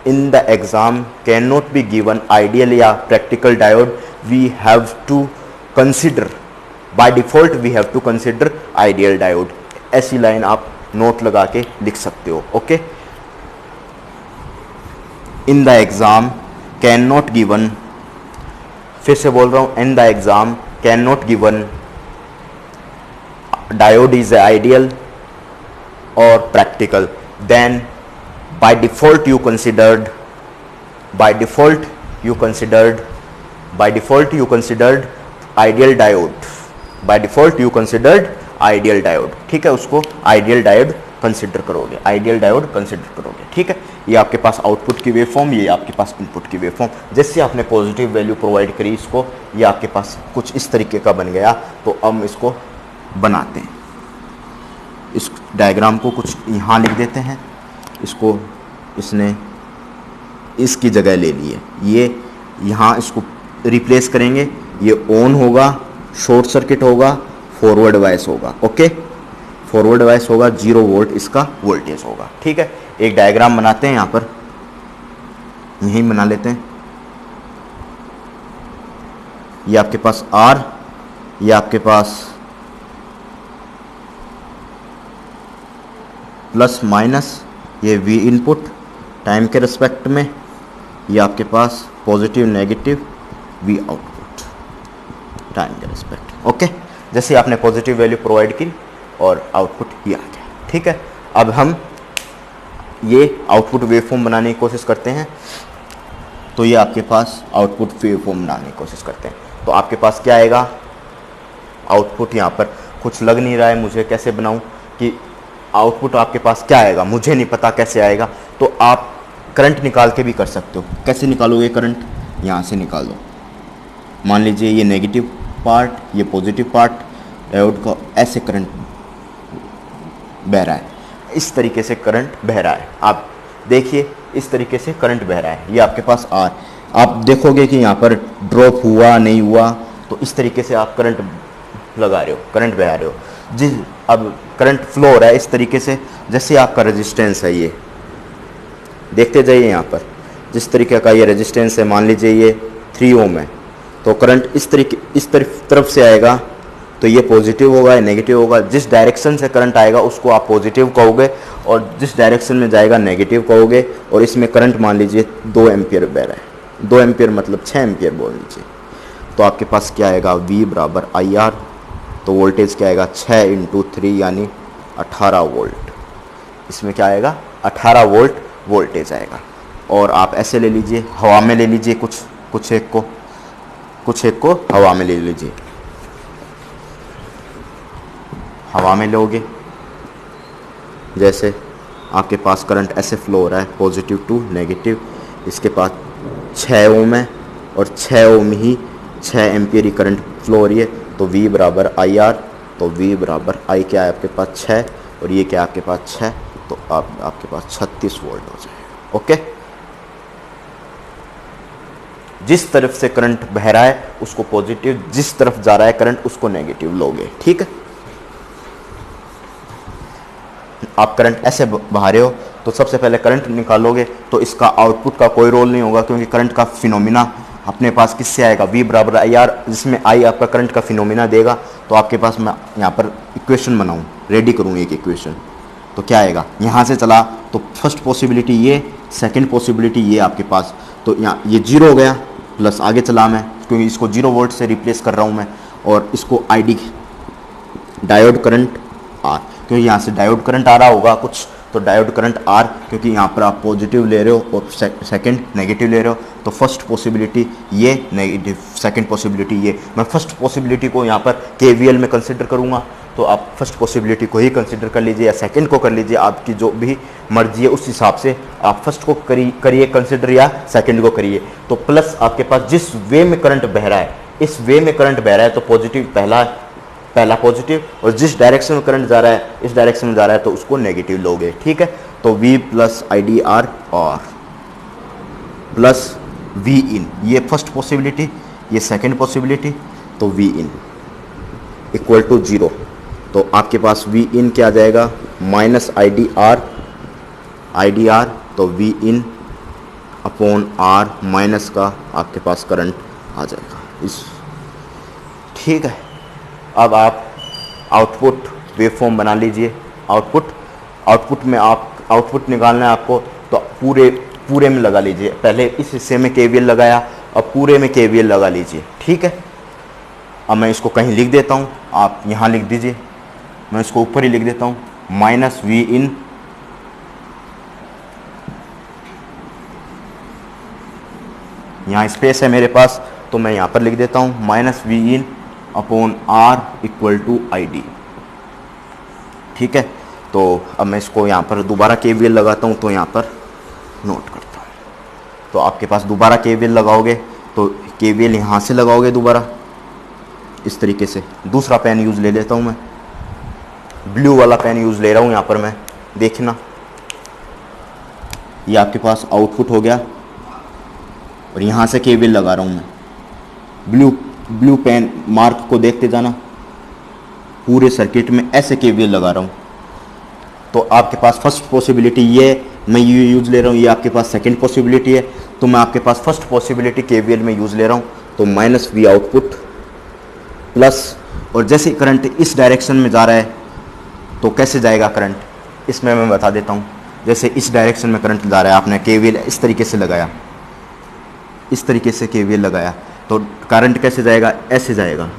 in the exam can not be given ideal या practical diode, we have to consider, by default we have to consider ideal diode. ऐसी लाइन आप नोट लगा के लिख सकते हो। Okay, in the exam can not given, फिर से बोल रहा हूं, in the exam can not given diode is ideal और practical, then by default you considered ideal diode, ठीक है, उसको आइडियल डायोड कंसिडर करोगे, ठीक है। ये आपके पास आउटपुट की वेव फॉर्म, ये आपके पास इनपुट की वेव फॉर्म। जैसे आपने पॉजिटिव वैल्यू प्रोवाइड करी इसको, ये आपके पास कुछ इस तरीके का बन गया। तो हम इसको बनाते हैं, इस डायग्राम को कुछ यहाँ लिख देते हैं, इसको इसने इसकी जगह ले ली है, ये यहाँ इसको रिप्लेस करेंगे, ये ऑन होगा, शॉर्ट सर्किट होगा, फॉरवर्ड बायस होगा। ओके, फॉरवर्ड बायस होगा, 0 वोल्ट इसका वोल्टेज होगा, ठीक है। एक डायग्राम बनाते हैं, यहाँ पर यहीं बना लेते हैं। ये आपके पास R, ये आपके पास प्लस माइनस, ये V इनपुट टाइम के रिस्पेक्ट में, ये आपके पास positive negative V output time के रिस्पेक्ट। ओके, जैसे आपने पॉजिटिव वैल्यू प्रोवाइड की और आउटपुट ये आ गया, ठीक है। अब हम ये आउटपुट वेवफॉर्म बनाने की कोशिश करते हैं, तो ये आपके पास आउटपुट वेवफॉर्म बनाने की कोशिश करते हैं। तो आपके पास क्या आएगा आउटपुट। यहाँ पर कुछ लग नहीं रहा है मुझे, कैसे बनाऊं कि आउटपुट आपके पास क्या आएगा, मुझे नहीं पता कैसे आएगा। तो आप करंट निकाल के भी कर सकते हो। कैसे निकालोगे करंट, यहाँ से निकाल दो। मान लीजिए ये नेगेटिव पार्ट, ये पॉजिटिव पार्ट, डायोड का ऐसे करंट बह रहा है, इस तरीके से करंट बह रहा है। आप देखिए इस तरीके से करंट बह रहा है। ये आपके पास आर, आप देखोगे कि यहाँ पर ड्रॉप हुआ नहीं हुआ, तो इस तरीके से आप करंट लगा रहे हो, करंट बहा रहे हो। जिस अब करंट फ्लो हो रहा है इस तरीके से, जैसे आपका रेजिस्टेंस है, ये देखते जाइए यहाँ पर जिस तरीके का ये रेजिस्टेंस है, मान लीजिए ये 3 ओम है, तो करंट इस तरफ से आएगा तो ये पॉजिटिव होगा, ये नेगेटिव होगा। जिस डायरेक्शन से करंट आएगा उसको आप पॉजिटिव कहोगे, और जिस डायरेक्शन में जाएगा नेगेटिव कहोगे। और इसमें करंट मान लीजिए 2 एम्पियर बह रहा है, 2 एम्पियर मतलब 6 एम्पियर बोल लीजिए। तो आपके पास क्या आएगा V बराबर IR, तो वोल्टेज क्या आएगा 6 × 3 यानी 18 वोल्ट। इसमें क्या आएगा 18 वोल्ट वोल्टेज आएगा। और आप ऐसे ले लीजिए, हवा में ले लीजिए, कुछ एक को हवा में ले लीजिए। हवा में लोगे, जैसे आपके पास करंट ऐसे फ्लो हो रहा है पॉजिटिव टू नेगेटिव, इसके पास 6 ओम है और 6 ओम ही 6 एम्पियर ही करंट फ्लो हो रही है। तो V बराबर IR, तो V बराबर I क्या है आपके पास 6 और ये क्या आपके पास 6, तो आपके पास 36 वोल्ट हो जाएगा। ओके, जिस तरफ से करंट बह रहा है उसको पॉजिटिव, जिस तरफ जा रहा है करंट उसको नेगेटिव लोगे। ठीक है, आप करंट ऐसे बहा रहे हो तो सबसे पहले करंट निकालोगे तो इसका आउटपुट का कोई रोल नहीं होगा, क्योंकि करंट का फिनोमिना अपने पास किससे आएगा V बराबर IR, जिसमें I आपका करंट का फिनोमिना देगा। तो आपके पास मैं यहाँ पर इक्वेशन बनाऊँ, रेडी करूँ एक इक्वेशन, तो क्या आएगा, यहाँ से चला तो फर्स्ट पॉसिबिलिटी ये, सेकंड पॉसिबिलिटी ये आपके पास, तो यहाँ ये 0 हो गया, प्लस आगे चला मैं क्योंकि इसको 0 वोल्ट से रिप्लेस कर रहा हूँ मैं, और इसको ID डायोड करंट R, क्योंकि यहाँ से डायोड करंट आ रहा होगा कुछ, तो डायोड करंट R, क्योंकि यहाँ पर आप पॉजिटिव ले रहे हो और सेकंड नेगेटिव ले रहे हो। तो फर्स्ट पॉसिबिलिटी ये, नेगेटिव सेकंड पॉसिबिलिटी ये। मैं फर्स्ट पॉसिबिलिटी को यहाँ पर KVL में कंसिडर करूँगा, तो आप फर्स्ट पॉसिबिलिटी को ही कंसिडर कर लीजिए या सेकंड को कर लीजिए, आपकी जो भी मर्जी है उस हिसाब से आप फर्स्ट को करिए कंसिडर या सेकंड को करिए। तो प्लस आपके पास जिस वे में करंट बह रहा है, इस वे में करंट बह रहा है तो पॉजिटिव पहला पॉजिटिव, और जिस डायरेक्शन में करंट जा रहा है इस डायरेक्शन में जा रहा है तो उसको नेगेटिव लोगे। ठीक है, तो V प्लस IDR और प्लस V इन, ये फर्स्ट पॉसिबिलिटी, ये सेकंड पॉसिबिलिटी, तो V इन इक्वल टू 0। तो आपके पास V इन क्या आ जाएगा माइनस IDR, तो V in upon R minus का आपके पास करंट आ जाएगा इस। ठीक है, अब आप आउटपुट वेवफॉर्म बना लीजिए। आउटपुट में आप आउटपुट निकालना है आपको, तो पूरे में लगा लीजिए। पहले इस हिस्से में KVL लगाया, अब पूरे में KVL लगा लीजिए। ठीक है, अब मैं इसको कहीं लिख देता हूँ, आप यहाँ लिख दीजिए, मैं इसको ऊपर ही लिख देता हूँ, माइनस V इन यहाँ स्पेस है मेरे पास तो मैं यहाँ पर लिख देता हूँ minus V in upon R equal to ID। ठीक है, तो अब मैं इसको यहाँ पर दोबारा KVL लगाता हूँ, तो यहाँ पर नोट करता हूँ। तो आपके पास दोबारा KVL लगाओगे तो KVL यहाँ से लगाओगे दोबारा इस तरीके से। दूसरा पेन यूज़ ले लेता हूँ मैं, ब्लू वाला पेन यूज़ ले रहा हूँ यहाँ पर मैं, देखना ये आपके पास आउटपुट हो गया और यहाँ से KVL लगा रहा हूँ मैं। ब्लू पेन मार्क को देखते जाना, पूरे सर्किट में ऐसे KVL लगा रहा हूँ। तो आपके पास फर्स्ट पॉसिबिलिटी ये मैं ये यूज़ ले रहा हूँ, ये आपके पास सेकंड पॉसिबिलिटी है, तो मैं आपके पास फर्स्ट पॉसिबिलिटी KVL में यूज़ ले रहा हूँ। तो माइनस V आउटपुट प्लस, और जैसे करंट इस डायरेक्शन में जा रहा है तो कैसे जाएगा करंट, इसमें मैं बता देता हूँ। जैसे इस डायरेक्शन में करंट जा रहा है, आपने KVL इस तरीके से लगाया, इस तरीके से KVL लगाया, तो करंट कैसे जाएगा, ऐसे जाएगा।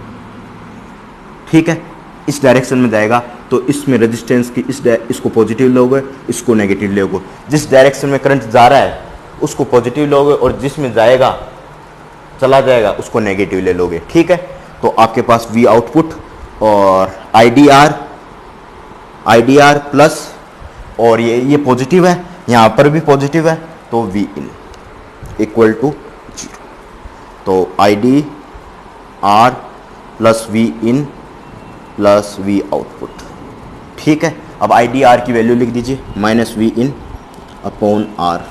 ठीक है, इस डायरेक्शन में जाएगा तो इसमें रेजिस्टेंस की इसको पॉजिटिव लोगे, इसको नेगेटिव लोगे। जिस डायरेक्शन में करंट जा रहा है उसको पॉजिटिव लोगे, और जिसमें जाएगा चला जाएगा उसको नेगेटिव ले लोगे, ठीक है। तो आपके पास वी आउटपुट और आईडीआर प्लस, और ये पॉजिटिव है, यहाँ पर भी पॉजिटिव है, तो वी इन इक्वल टू 0। तो ID R plus V in plus V output, ठीक है। अब आई डी आर की वैल्यू लिख दीजिए, minus V in upon R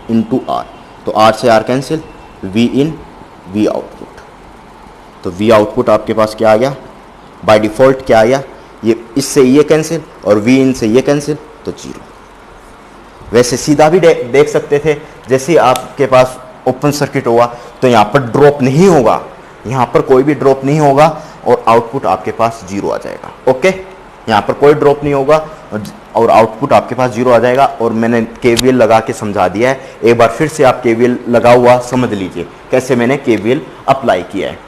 into R, तो आर से R cancel, V in V output. तो वी आउटपुट आपके पास क्या आ गया, बाय डिफ़ॉल्ट क्या आ गया, ये इससे ये कैंसिल और वी इन से ये कैंसिल, तो 0। वैसे सीधा भी देख सकते थे, जैसे आपके पास ओपन सर्किट होगा तो यहाँ पर ड्रॉप नहीं होगा, यहाँ पर कोई भी ड्रॉप नहीं होगा और आउटपुट आपके पास 0 आ जाएगा। ओके, यहाँ पर कोई ड्रॉप नहीं होगा और आउटपुट आपके पास 0 आ जाएगा। और मैंने केवीएल लगा के समझा दिया है, एक बार फिर से आप केवीएल लगा हुआ समझ लीजिए कैसे मैंने केवीएल अप्लाई किया है।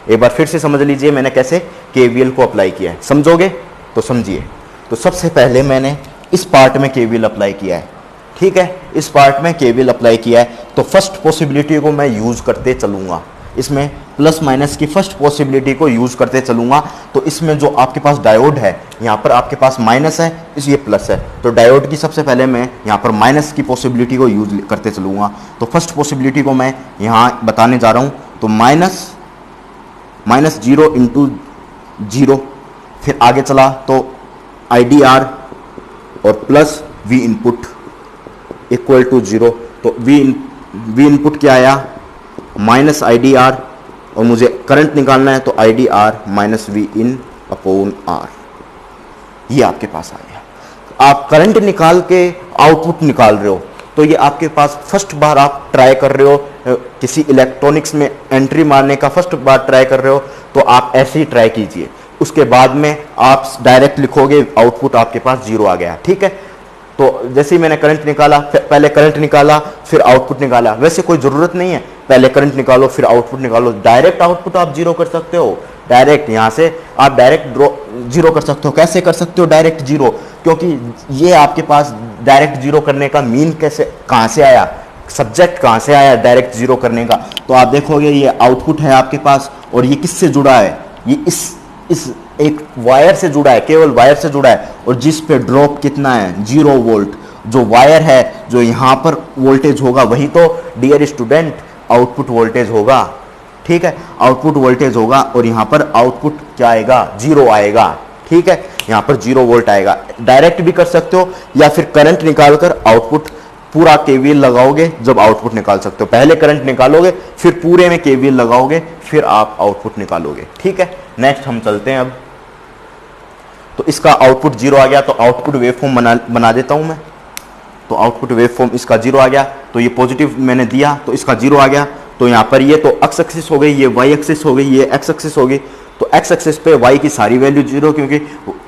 एक बार फिर से समझ लीजिए मैंने कैसे केवीएल को अप्लाई किया है, समझोगे तो समझिए। तो सबसे पहले मैंने इस पार्ट में केवीएल अप्लाई किया है, ठीक है, इस पार्ट में केवीएल अप्लाई किया है। तो फर्स्ट पॉसिबिलिटी को मैं यूज करते चलूंगा, इसमें प्लस माइनस की फर्स्ट पॉसिबिलिटी को यूज करते चलूंगा। तो इसमें जो आपके पास डायोड है, यहाँ पर आपके पास माइनस है, इस ये प्लस है, तो डायोड की सबसे पहले मैं यहाँ पर माइनस की पॉसिबिलिटी को यूज करते चलूंगा। तो फर्स्ट पॉसिबिलिटी को मैं यहाँ बताने जा रहा हूँ। तो माइनस 0 इंटू 0, फिर आगे चला तो आई डी आर और plus V input equal to 0। तो वी इनपुट क्या आया, माइनस आई डी आर, और मुझे करंट निकालना है तो I D R minus V in upon R, ये आपके पास आ गया। आप करंट निकाल के आउटपुट निकाल रहे हो, तो ये आपके पास फर्स्ट बार आप ट्राई कर रहे हो, किसी इलेक्ट्रॉनिक्स में एंट्री मारने का फर्स्ट बार ट्राई कर रहे हो, तो आप ऐसे ही ट्राई कीजिए। उसके बाद में आप डायरेक्ट लिखोगे आउटपुट आपके पास 0 आ गया, ठीक है। तो जैसे ही मैंने करंट निकाला, पहले करंट निकाला फिर आउटपुट निकाला, वैसे कोई ज़रूरत नहीं है पहले करंट निकालो फिर आउटपुट निकालो, डायरेक्ट आउटपुट आप 0 कर सकते हो। डायरेक्ट यहाँ से आप डायरेक्ट 0 कर सकते हो। कैसे कर सकते हो डायरेक्ट 0, क्योंकि ये आपके पास डायरेक्ट 0 करने का मीन कैसे, कहाँ से आया, सब्जेक्ट कहाँ से आया डायरेक्ट 0 करने का। तो आप देखोगे ये आउटपुट है आपके पास, और ये किससे जुड़ा है, ये इस एक वायर से जुड़ा है, केवल वायर से जुड़ा है, और जिस पे ड्रॉप कितना है 0 वोल्ट। जो वायर है, जो यहाँ पर वोल्टेज होगा वही तो डियर स्टूडेंट आउटपुट वोल्टेज होगा, ठीक है, आउटपुट वोल्टेज होगा। और यहाँ पर आउटपुट क्या आएगा, 0 आएगा, ठीक है, यहाँ पर 0 वोल्ट आएगा। डायरेक्ट भी कर सकते हो या फिर करंट निकालकर आउटपुट पूरा केवीएल लगाओगे जब आउटपुट निकाल सकते हो। पहले करंट निकालोगे फिर पूरे में केवीएल लगाओगे फिर आप आउटपुट निकालोगे, ठीक है। नेक्स्ट हम चलते हैं अब। तो इसका आउटपुट 0 आ गया, तो आउटपुट वेवफॉर्म बना देता हूं मैं। तो आउटपुट वेवफॉर्म इसका 0 आ गया, तो ये पॉजिटिव मैंने दिया तो इसका 0 आ गया। तो यहाँ पर ये तो एक्स एक्सिस हो गई, ये वाई एक्सिस हो गई, ये एक्स एक्सिस हो गई। तो एक्स एक्सिस पे वाई की सारी वैल्यू 0, क्योंकि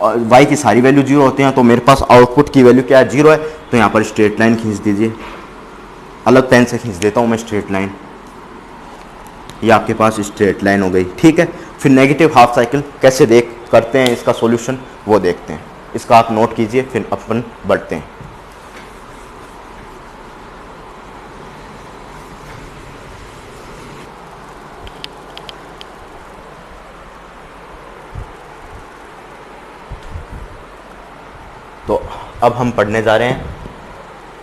वाई की सारी वैल्यू 0 होती हैं, तो मेरे पास आउटपुट की वैल्यू क्या है, 0 है। तो यहाँ पर स्ट्रेट लाइन खींच दीजिए, अलग पेन से खींच देता हूँ मैं स्ट्रेट लाइन, ये आपके पास स्ट्रेट लाइन हो गई, ठीक है। फिर नेगेटिव हाफ साइकिल कैसे करते हैं, इसका सॉल्यूशन वो देखते हैं। इसका आप नोट कीजिए फिर अपन बढ़ते हैं। तो अब हम पढ़ने जा रहे हैं।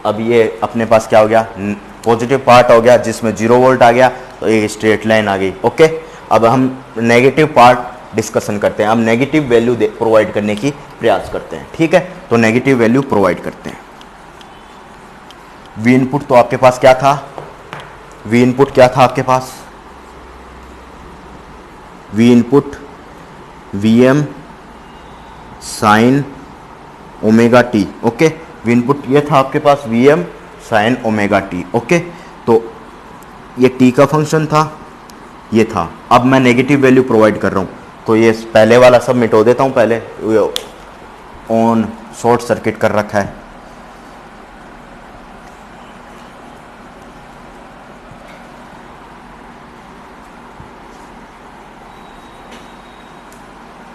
अब ये अपने पास क्या हो गया, पॉजिटिव पार्ट हो गया जिसमें 0 वोल्ट आ गया, तो एक स्ट्रेट लाइन आ गई, ओके। अब हम नेगेटिव पार्ट डिस्कशन करते हैं। अब नेगेटिव वैल्यू प्रोवाइड करने की प्रयास करते हैं, ठीक है। तो नेगेटिव वैल्यू प्रोवाइड करते हैं। वी इनपुट तो आपके पास क्या था, वी इनपुट क्या था आपके पास, V input V M sine omega T, okay. V input ये था आपके पास V M sine omega T, okay. तो ये टी का फंक्शन था, ये था। अब मैं नेगेटिव वैल्यू प्रोवाइड कर रहा हूँ, तो ये पहले वाला सब मिटो देता हूँ। पहले ऑन शॉर्ट सर्किट कर रखा है,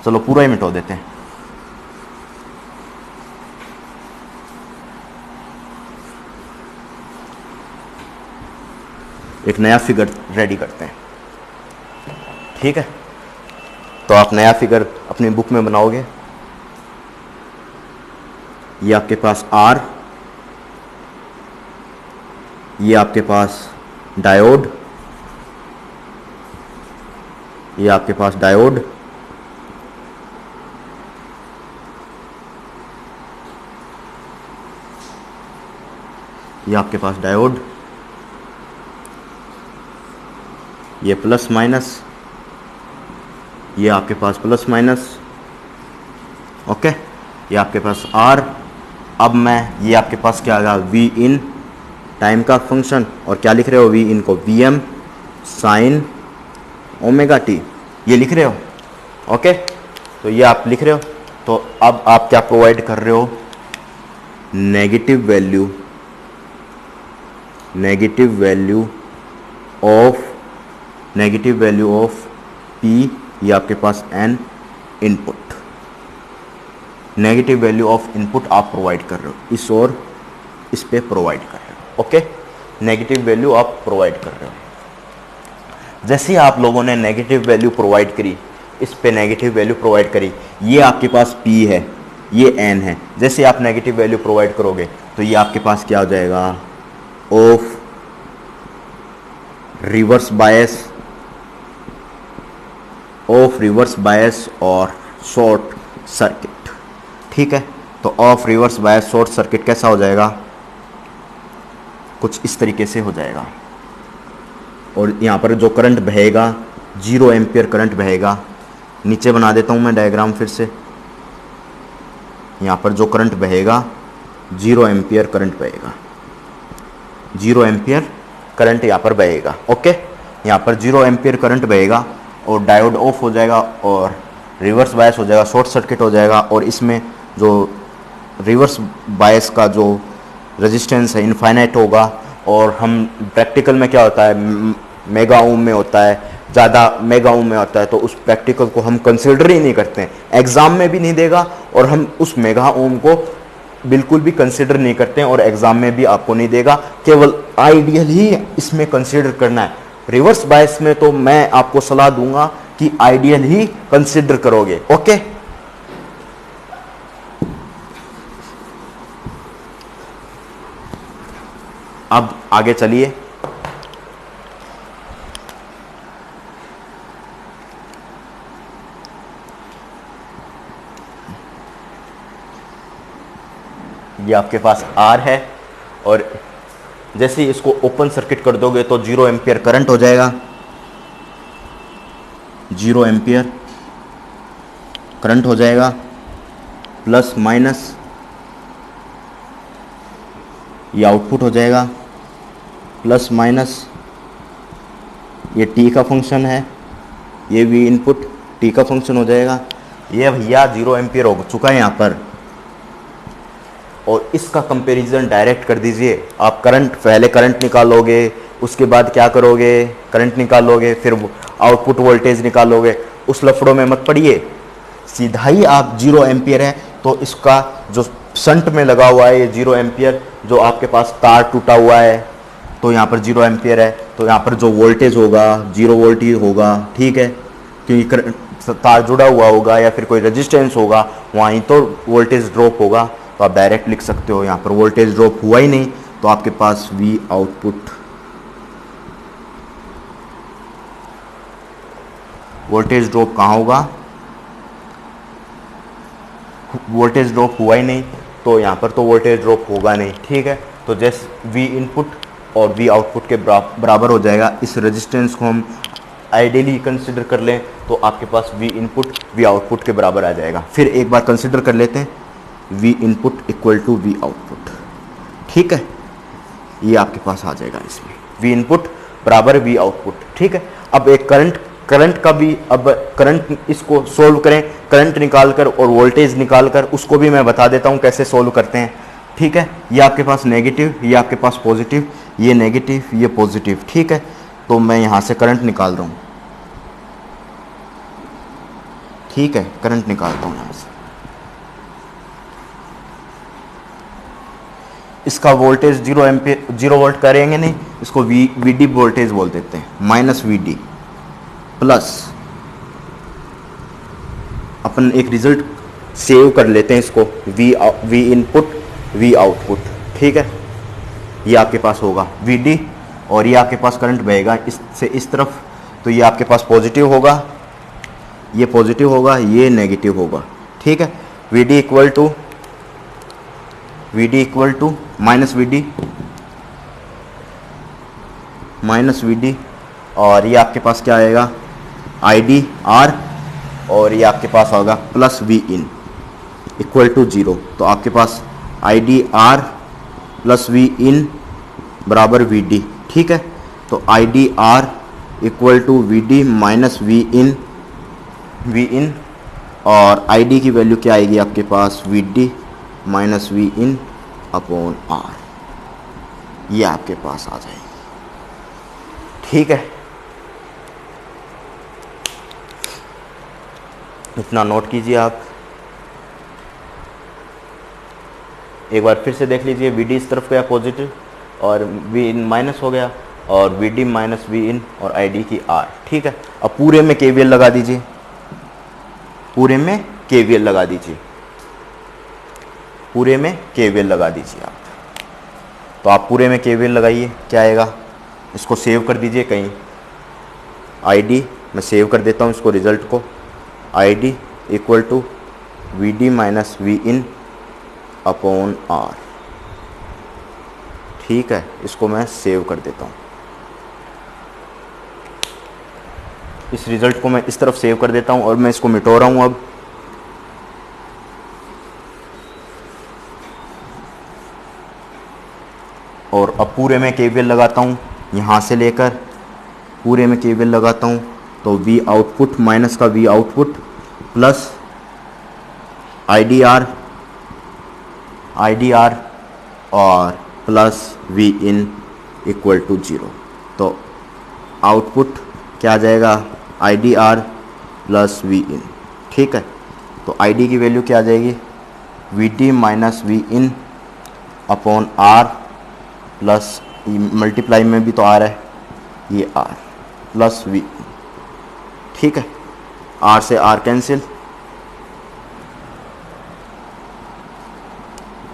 चलो पूरा ही मिटो देते हैं। एक नया फिगर रेडी करते हैं, ठीक है। तो आप नया फिगर अपनी बुक में बनाओगे। ये आपके पास R, ये आपके पास डायोड, ये आपके पास डायोड, ये आपके पास डायोड, ये प्लस माइनस, ये आपके पास प्लस माइनस, ओके। ये आपके पास R। अब मैं ये आपके पास क्या आ गया, वी इन टाइम का फंक्शन, और क्या लिख रहे हो, वी इन को VM साइन ओमेगा टी, ये लिख रहे हो, ओके। तो ये आप लिख रहे हो। तो अब आप क्या प्रोवाइड कर रहे हो, नेगेटिव वैल्यू ऑफ P, ये आपके पास N input, negative value of input आप प्रोवाइड कर रहे हो, इस और इस पे प्रोवाइड कर रहे हो, ओके। नेगेटिव वैल्यू आप प्रोवाइड कर रहे हो। जैसे आप लोगों ने नेगेटिव वैल्यू प्रोवाइड करी, इस पे नेगेटिव वैल्यू प्रोवाइड करी, ये आपके पास P है, ये N है। जैसे आप नेगेटिव वैल्यू प्रोवाइड करोगे तो ये आपके पास क्या हो जाएगा, ऑफ रिवर्स बायस और शॉर्ट सर्किट, ठीक है। तो of reverse bias short circuit कैसा हो जाएगा, कुछ इस तरीके से हो जाएगा। और यहाँ पर जो करंट बहेगा 0 एम्पियर करंट बहेगा। नीचे बना देता हूँ मैं डायग्राम फिर से। यहाँ पर जो करंट बहेगा 0 एम्पियर करंट बहेगा, 0 एम्पियर करंट यहाँ पर बहेगा, ओके। यहाँ पर 0 एम्पियर करंट बहेगा और डायोड ऑफ हो जाएगा और रिवर्स बायस हो जाएगा, शॉर्ट सर्किट हो जाएगा। और इसमें जो रिवर्स बायस का जो रेजिस्टेंस है इनफाइनाइट होगा। और हम प्रैक्टिकल में क्या होता है, मेगा ओम में होता है, ज़्यादा मेगा ओम में होता है, तो उस प्रैक्टिकल को हम कंसिडर ही नहीं करते हैं, एग्ज़ाम में भी नहीं देगा और हम उस मेगा ओम को बिल्कुल भी कंसिडर नहीं करते हैं और एग्ज़ाम में भी आपको नहीं देगा। केवल आइडियल ही इसमें कंसिडर करना है। रिवर्स बायस में तो मैं आपको सलाह दूंगा कि आइडियल ही कंसिडर करोगे, ओके। अब आगे चलिए। ये आपके पास R है और जैसे ही इसको ओपन सर्किट कर दोगे तो 0 एम्पियर करंट हो जाएगा, 0 एम्पियर करंट हो जाएगा, प्लस माइनस ये आउटपुट हो जाएगा, प्लस माइनस ये T का फंक्शन है, ये भी इनपुट T का फंक्शन हो जाएगा। ये भैया 0 एम्पियर हो चुका है यहाँ पर। और इसका कंपैरिजन डायरेक्ट कर दीजिए। आप करंट, पहले करंट निकालोगे, उसके बाद क्या करोगे, करंट निकालोगे, फिर आउटपुट वोल्टेज निकालोगे। उस लफड़ों में मत पड़िए, सीधा ही आप 0 एम्पियर है तो इसका जो शंट में लगा हुआ है ये 0 एम्पियर, जो आपके पास तार टूटा हुआ है तो यहाँ पर 0 एम्पियर है, तो यहाँ पर जो वोल्टेज होगा 0 वोल्ट ही होगा, ठीक है, क्योंकि तार जुड़ा हुआ होगा या फिर कोई रेजिस्टेंस होगा, वहीं तो वोल्टेज ड्रॉप होगा। तो आप डायरेक्ट लिख सकते हो, यहाँ पर वोल्टेज ड्रॉप हुआ ही नहीं तो आपके पास V आउटपुट, वोल्टेज ड्रॉप कहाँ होगा, वोल्टेज ड्रॉप हुआ ही नहीं तो यहाँ पर तो वोल्टेज ड्रॉप होगा नहीं, ठीक है। तो जैसे V इनपुट और V आउटपुट के बराबर हो जाएगा। इस रेजिस्टेंस को हम आइडियली कंसिडर कर लें तो आपके पास V इनपुट V आउटपुट के बराबर आ जाएगा। फिर एक बार कंसिडर कर लेते हैं, V input equal to V output, ठीक है, ये आपके पास आ जाएगा। इसमें V इनपुट बराबर V आउटपुट, ठीक है। अब एक करंट का भी, अब करंट इसको सोल्व करें, करंट निकालकर और वोल्टेज निकालकर, उसको भी मैं बता देता हूँ कैसे सोल्व करते हैं, ठीक है। ये आपके पास नेगेटिव, ये आपके पास पॉजिटिव, ये नेगेटिव, ये पॉजिटिव, ठीक है। तो मैं यहाँ से करंट निकाल रहा हूँ, ठीक है, करंट निकालता हूँ यहाँ से। इसका वोल्टेज 0 वोल्ट करेंगे नहीं, इसको वी डी वोल्टेज बोल देते हैं, माइनस वी डी प्लस अपन एक रिजल्ट सेव कर लेते हैं इसको, वी इनपुट वी आउटपुट, ठीक है। ये आपके पास होगा वी डी और ये आपके पास करंट बहेगा इससे इस तरफ, तो ये आपके पास पॉजिटिव होगा, ये पॉजिटिव होगा, ये नेगेटिव होगा, ठीक है। V D equal to minus V D और ये आपके पास क्या आएगा आई डी आर और ये आपके पास होगा plus V in equal to 0। तो आपके पास I D R plus V in बराबर वी डी, ठीक है। तो I D R equal to V D minus V in और आई डी की वैल्यू क्या आएगी आपके पास V D minus V in upon R, ये आपके पास आ जाएगी, ठीक है। इतना नोट कीजिए आप, एक बार फिर से देख लीजिए, वी डी इस तरफ गया पॉजिटिव और वी इन माइनस हो गया और we D minus V in और आई डी की आर, ठीक है। अब पूरे में केवीएल लगा दीजिए, पूरे में केवीएल लगा दीजिए, पूरे में केवीएल लगा दीजिए आप। तो आप पूरे में केवीएल लगाइए, क्या आएगा, इसको सेव कर दीजिए कहीं, आई डी मैं सेव कर देता हूँ इसको रिजल्ट को, I D equal to V D minus V in upon R, ठीक है। इसको मैं सेव कर देता हूँ, इस रिजल्ट को मैं इस तरफ सेव कर देता हूँ और मैं इसको मिटो रहा हूँ अब। और अब पूरे में केवीएल लगाता हूँ, यहाँ से लेकर पूरे में केवीएल लगाता हूँ, तो वी आउटपुट माइनस का V output plus I D R और plus V in equal to 0। तो आउटपुट क्या आ जाएगा I D R plus V in, ठीक है। तो आई डी की वैल्यू क्या आ जाएगी V D minus V in upon R plus multiply में भी तो आ रहा है ये आर प्लस वी, ठीक है। आर से R cancel,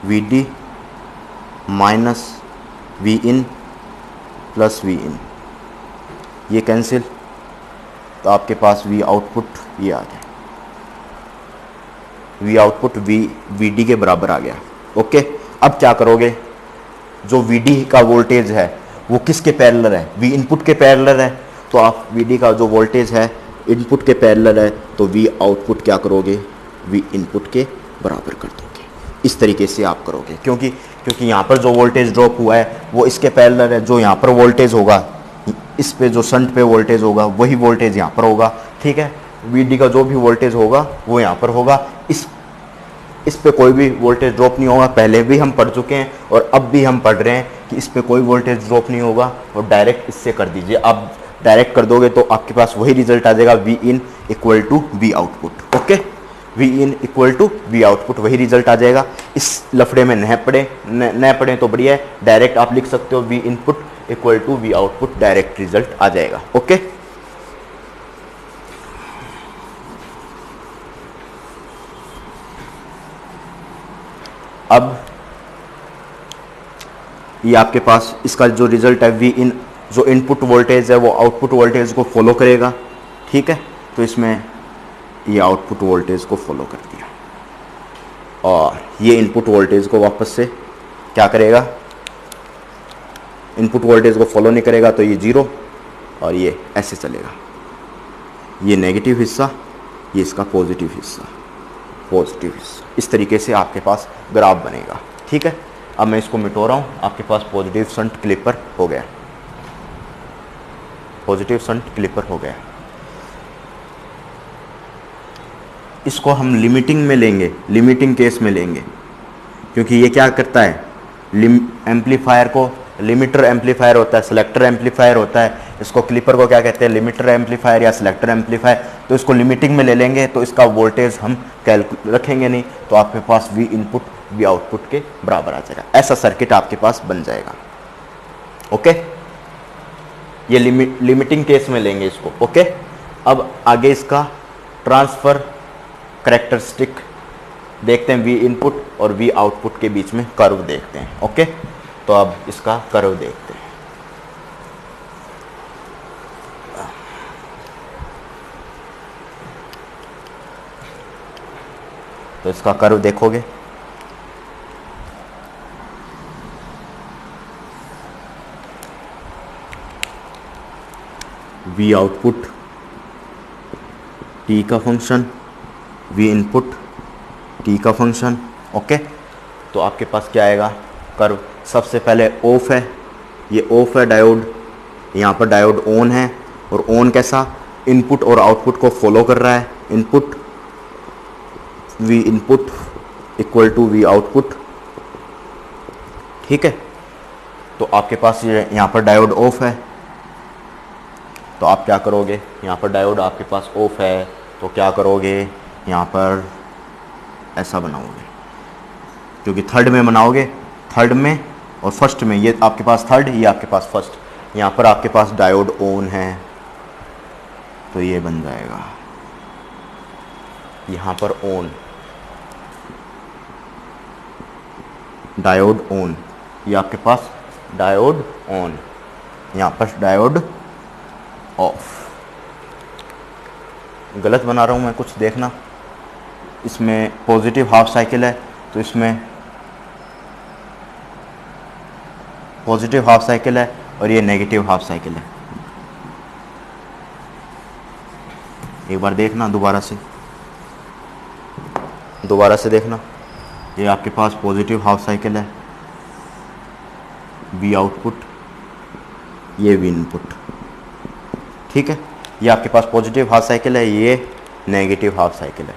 V D minus V in plus V in, ये कैंसिल, तो आपके पास वी आउटपुट ये आ गया, वी आउटपुट वी डी के बराबर आ गया, ओके। अब क्या करोगे, जो वी डी का वोल्टेज है वो किसके पैरेलल है, वी इनपुट के पैरेलल है, तो आप वी डी का जो वोल्टेज है इनपुट के पैरेलल है, तो वी आउटपुट क्या करोगे वी इनपुट के बराबर कर दोगे। इस तरीके से आप करोगे, क्योंकि यहाँ पर जो वोल्टेज ड्रॉप हुआ है वो इसके पैरेलल है, जो यहाँ पर वोल्टेज होगा इस पे जो शंट पे वोल्टेज होगा वही वोल्टेज यहाँ पर होगा, ठीक है। वी डी का जो भी वोल्टेज होगा वो यहाँ पर होगा, इस पे कोई भी वोल्टेज ड्रॉप नहीं होगा, पहले भी हम पढ़ चुके हैं और अब भी हम पढ़ रहे हैं कि इस पे कोई वोल्टेज ड्रॉप नहीं होगा, और डायरेक्ट इससे कर दीजिए। आप डायरेक्ट कर दोगे तो आपके पास वही रिजल्ट आ जाएगा V in equal to V output, okay. V in equal to V output वही रिजल्ट आ जाएगा। इस लफड़े में न पढ़े तो बढ़िया है, डायरेक्ट आप लिख सकते हो V input equal to V output, direct result आ जाएगा, ओके। अब ये आपके पास इसका जो रिजल्ट है वी इन, जो इनपुट वोल्टेज है वो आउटपुट वोल्टेज को फॉलो करेगा, ठीक है। तो इसमें ये आउटपुट वोल्टेज को फॉलो कर दिया और ये इनपुट वोल्टेज को वापस से क्या करेगा, इनपुट वोल्टेज को फॉलो नहीं करेगा, तो ये 0 और ये ऐसे चलेगा, ये नेगेटिव हिस्सा, ये इसका पॉजिटिव हिस्सा, इस तरीके से आपके पास ग्राफ बनेगा, ठीक है। अब मैं इसको मिटो रहा हूँ, आपके पास पॉजिटिव शंट क्लिपर हो गया, पॉजिटिव शंट क्लिपर हो गया। इसको हम लिमिटिंग में लेंगे, लिमिटिंग केस में लेंगे, क्योंकि ये क्या करता है, एम्पलीफायर को, लिमिटर एम्पलीफायर होता है, सेलेक्टर एम्पलीफायर होता है, इसको क्लिपर को क्या कहते हैं, लिमिटर एम्पलीफायर या सेलेक्टर एम्पलीफायर। तो इसको लिमिटिंग में ले लेंगे तो इसका वोल्टेज हम रखेंगे नहीं, तो आपके पास वी इनपुट वी आउटपुट के बराबर आ जाएगा। ऐसा सर्किट आपके पास बन जाएगा। ओके, ये लिमिटिंग केस में लेंगे इसको। ओके, अब आगे इसका ट्रांसफर कैरेक्टरिस्टिक देखते हैं, वी इनपुट और वी आउटपुट के बीच में कर्व देखते हैं। ओके, तो अब इसका कर्व देखते हैं। तो इसका कर्व देखोगे, वी आउटपुट टी का फंक्शन, वी इनपुट टी का फंक्शन। ओके, तो आपके पास क्या आएगा कर्व। सबसे पहले ऑफ है, ये ऑफ है डायोड, यहाँ पर डायोड ऑन है, और ऑन कैसा, इनपुट और आउटपुट को फॉलो कर रहा है। Input V input equal to V output. ठीक है, तो आपके पास ये यहाँ पर डायोड ऑफ है, तो आप क्या करोगे, यहाँ पर डायोड आपके पास ऑफ है तो क्या करोगे, यहाँ पर ऐसा बनाओगे, क्योंकि थर्ड में बनाओगे, थर्ड में और फर्स्ट में, ये आपके पास थर्ड, ये आपके पास फर्स्ट, यहाँ पर आपके पास डायोड ऑन है तो ये बन जाएगा यहाँ पर ऑन, डायोड ऑन, ये आपके पास डायोड ऑन, यहाँ पर डायोड ऑफ। गलत बना रहा हूँ मैं कुछ, देखना, इसमें पॉजिटिव हाफ साइकिल है तो इसमें पॉजिटिव हाफ साइकिल है और ये नेगेटिव हाफ साइकिल है। एक बार देखना, दोबारा से देखना, ये आपके पास पॉजिटिव हाफ साइकिल है, वी आउटपुट, ये वी इनपुट। ठीक है, ये आपके पास पॉजिटिव हाफ साइकिल है, ये नेगेटिव हाफ साइकिल है।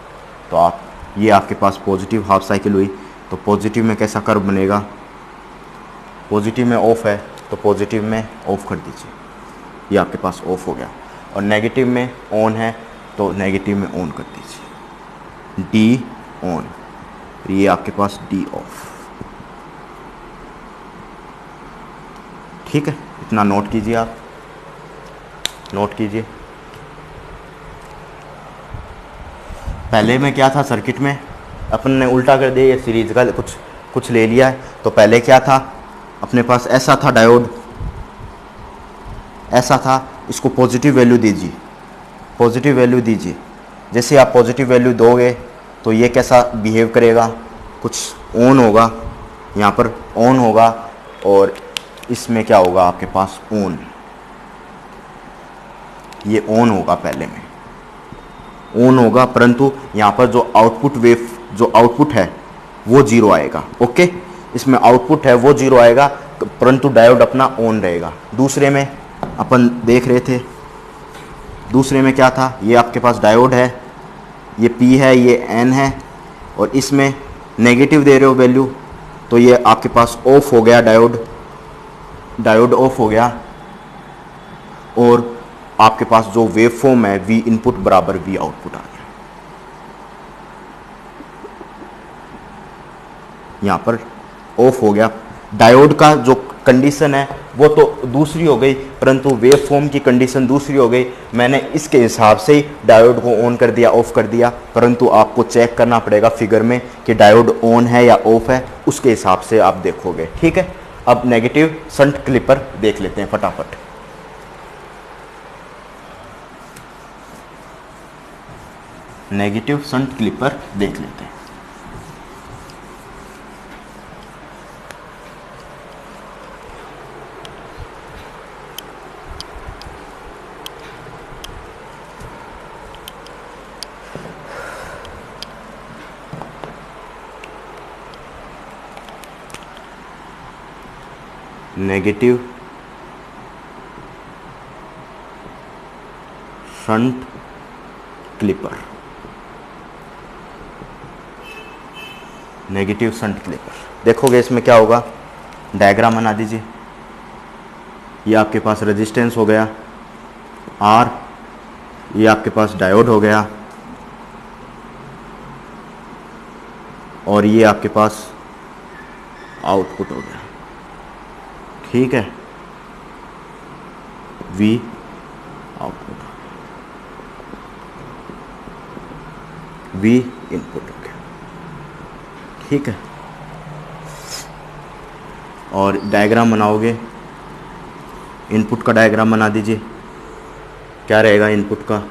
तो आप, ये आपके पास पॉजिटिव हाफ साइकिल हुई, तो पॉजिटिव में कैसा कर्व बनेगा, पॉजिटिव में ऑफ है तो पॉजिटिव में ऑफ कर दीजिए, ये आपके पास ऑफ हो गया, और नेगेटिव में ऑन है तो नेगेटिव में ऑन कर दीजिए, डी ऑन, ये आपके पास डी ऑफ। ठीक है, इतना नोट कीजिए, आप नोट कीजिए। पहले में क्या था, सर्किट में अपन ने उल्टा कर दिया, ये सीरीज का कुछ ले लिया है। तो पहले क्या था, अपने पास ऐसा था डायोड, ऐसा था, इसको पॉजिटिव वैल्यू दीजिए, पॉजिटिव वैल्यू दीजिए। जैसे आप पॉजिटिव वैल्यू दोगे तो ये कैसा बिहेव करेगा, कुछ ऑन होगा, यहाँ पर ऑन होगा, और इसमें क्या होगा आपके पास ऑन, ये ऑन होगा, पहले में ऑन होगा, परंतु यहाँ पर जो आउटपुट वेव, जो आउटपुट है वो जीरो आएगा। ओके, इसमें आउटपुट है वो जीरो आएगा, परंतु डायोड अपना ऑन रहेगा। दूसरे में अपन देख रहे थे, दूसरे में क्या था, ये आपके पास डायोड है, ये P है, ये N है, और इसमें नेगेटिव दे रहे हो वैल्यू, तो ये आपके पास ऑफ हो गया, डायोड ऑफ हो गया, और आपके पास जो वेव फॉर्म है वी इनपुट बराबर वी आउटपुट आ गया। यहाँ पर ऑफ हो गया, डायोड का जो कंडीशन है वो तो दूसरी हो गई, परंतु वेव फॉर्म की कंडीशन दूसरी हो गई। मैंने इसके हिसाब से ही डायोड को ऑन कर दिया, ऑफ कर दिया, परंतु आपको चेक करना पड़ेगा फिगर में कि डायोड ऑन है या ऑफ है, उसके हिसाब से आप देखोगे। ठीक है, अब नेगेटिव शंट क्लिपर देख लेते हैं फटाफट। नेगेटिव शंट क्लिपर देख लेते हैं। Negative shunt clipper, negative shunt clipper देखोगे, इसमें क्या होगा, डायग्राम बना दीजिए। ये आपके पास रेजिस्टेंस हो गया R, ये आपके पास डायोड हो गया, और ये आपके पास आउटपुट हो गया, ठीक है, V आउटपुट, V इनपुट हो गया, ठीक है। और डायग्राम बनाओगे, इनपुट का डायग्राम बना दीजिए। क्या रहेगा इनपुट का?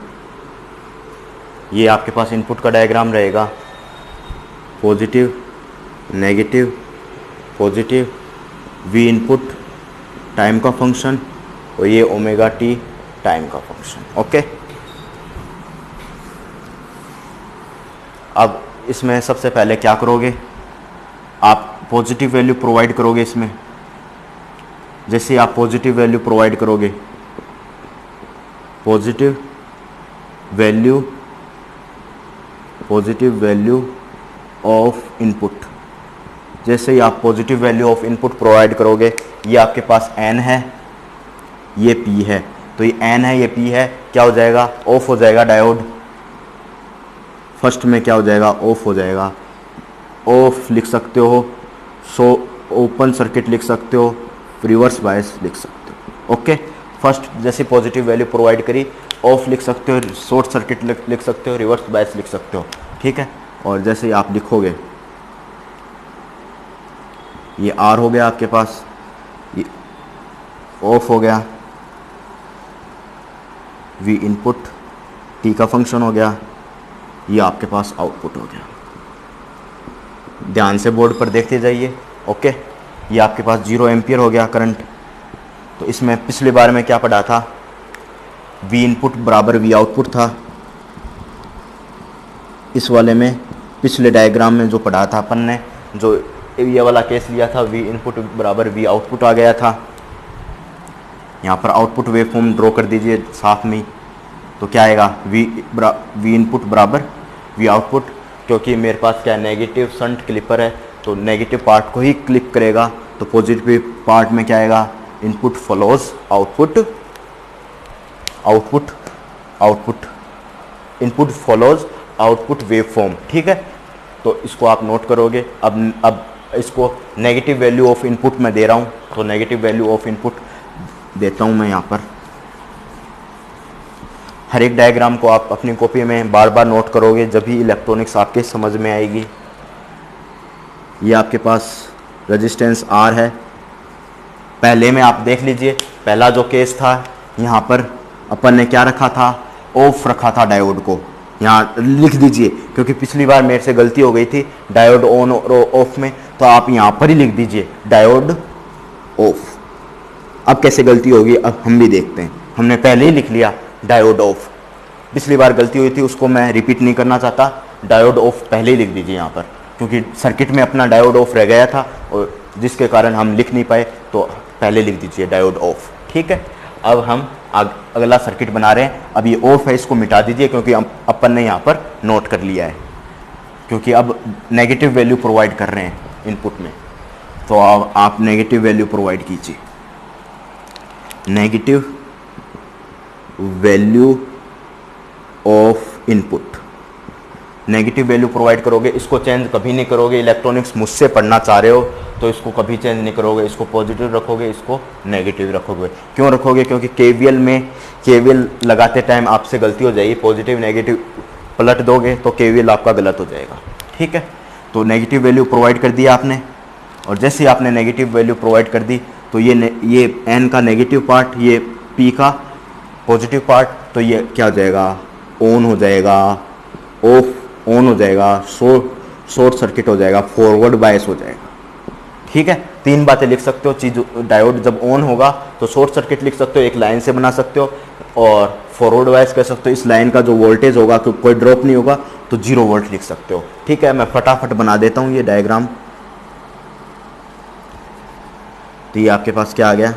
ये आपके पास इनपुट का डायग्राम रहेगा, positive, negative, positive, V input time का फंक्शन और ये ओमेगा टी टाइम का फंक्शन, ओके। अब इसमें सबसे पहले क्या करोगे, आप पॉजिटिव वैल्यू प्रोवाइड करोगे इसमें। जैसे आप पॉजिटिव वैल्यू प्रोवाइड करोगे, पॉजिटिव वैल्यू ऑफ इनपुट, जैसे ही आप positive value of input provide करोगे, ये आपके पास n है, ये p है, तो ये n है, ये p है, क्या हो जाएगा, ऑफ हो जाएगा डायोड। फर्स्ट में क्या हो जाएगा, ऑफ हो जाएगा, ऑफ लिख सकते हो, सो ओपन सर्किट लिख सकते हो, रिवर्स बायस लिख सकते हो, ओके। फर्स्ट जैसे पॉजिटिव वैल्यू प्रोवाइड करी, ऑफ लिख सकते हो, शॉर्ट सर्किट लिख सकते हो, रिवर्स बायस लिख सकते हो, ठीक है। और जैसे ही आप लिखोगे, ये R हो गया आपके पास, ये ऑफ हो गया, V इनपुट T का फंक्शन हो गया, ये आपके पास आउटपुट हो गया। ध्यान से बोर्ड पर देखते जाइए, ओके। ये आपके पास 0 एम्पियर हो गया करंट। तो इसमें पिछली बार में क्या पढ़ा था, V इनपुट बराबर V आउटपुट था। इस वाले में पिछले डायग्राम में जो पढ़ा था अपन ने, जो ये वाला केस लिया था, V इनपुट बराबर V आउटपुट आ गया था। यहाँ पर आउटपुट वेव फॉर्म ड्रॉ कर दीजिए साथ में। तो क्या आएगा, V इनपुट बराबर V आउटपुट, क्योंकि मेरे पास क्या नेगेटिव शंट क्लिपर है, तो नेगेटिव पार्ट को ही क्लिप करेगा। तो पॉजिटिव पार्ट में क्या आएगा, input follows output, output output, input follows output wave form, ठीक है। तो इसको आप नोट करोगे। अब इसको नेगेटिव वैल्यू ऑफ इनपुट मैं दे रहा हूँ, तो नेगेटिव वैल्यू ऑफ इनपुट देता हूँ मैं यहाँ पर। हर एक डायग्राम को आप अपनी कॉपी में बार बार नोट करोगे, जब भी इलेक्ट्रॉनिक्स आपके समझ में आएगी। ये आपके पास रेजिस्टेंस R है। पहले में आप देख लीजिए, पहला जो केस था, यहाँ पर अपन ने क्या रखा था, ऑफ रखा था डायोड को। यहाँ लिख दीजिए, क्योंकि पिछली बार मेरे से गलती हो गई थी डायोड ऑन और ऑफ में, तो आप यहाँ पर ही लिख दीजिए डायोड ऑफ। अब कैसे गलती होगी, अब हम भी देखते हैं। हमने पहले ही लिख लिया डायोड ऑफ, पिछली बार गलती हुई थी, उसको मैं रिपीट नहीं करना चाहता। डायोड ऑफ पहले ही लिख दीजिए यहाँ पर, क्योंकि सर्किट में अपना डायोड ऑफ रह गया था और जिसके कारण हम लिख नहीं पाए, तो पहले लिख दीजिए डायोड ऑफ, ठीक है। अब हम अगला सर्किट बना रहे हैं। अब ये ऑफ है, इसको मिटा दीजिए, क्योंकि अपन ने यहाँ पर नोट कर लिया है, क्योंकि अब नेगेटिव वैल्यू प्रोवाइड कर रहे हैं इनपुट में। तो अब आप नेगेटिव वैल्यू प्रोवाइड कीजिए, negative value of input. Negative value provide करोगे, इसको चेंज कभी नहीं करोगे। इलेक्ट्रॉनिक्स मुझसे पढ़ना चाह रहे हो तो इसको कभी चेंज नहीं करोगे, इसको पॉजिटिव रखोगे, इसको नेगेटिव रखोगे। क्यों रखोगे, क्योंकि केवीएल में केवीएल लगाते टाइम आपसे गलती हो जाएगी, पॉजिटिव नेगेटिव पलट दोगे तो केवीएल आपका गलत हो जाएगा, ठीक है। तो नेगेटिव वैल्यू प्रोवाइड कर दिया आपने, और जैसे ही आपने नेगेटिव वैल्यू प्रोवाइड कर दी, तो ये एन का नेगेटिव पार्ट, ये पी का पॉजिटिव पार्ट, तो ये क्या हो जाएगा, ऑन हो जाएगा, ऑफ ऑन हो जाएगा, शॉर्ट सर्किट हो जाएगा, फॉरवर्ड बायस हो जाएगा, ठीक है। तीन बातें लिख सकते हो चीज। डायोड जब ऑन होगा तो शॉर्ट सर्किट लिख सकते हो, एक लाइन से बना सकते हो, और फॉरवर्ड बायस कह सकते हो, इस लाइन का जो वोल्टेज होगा कोई ड्रॉप नहीं होगा, तो 0 वोल्ट लिख सकते हो, ठीक है। मैं फटाफट बना देता हूँ ये डायग्राम। तो ये आपके पास क्या आ गया,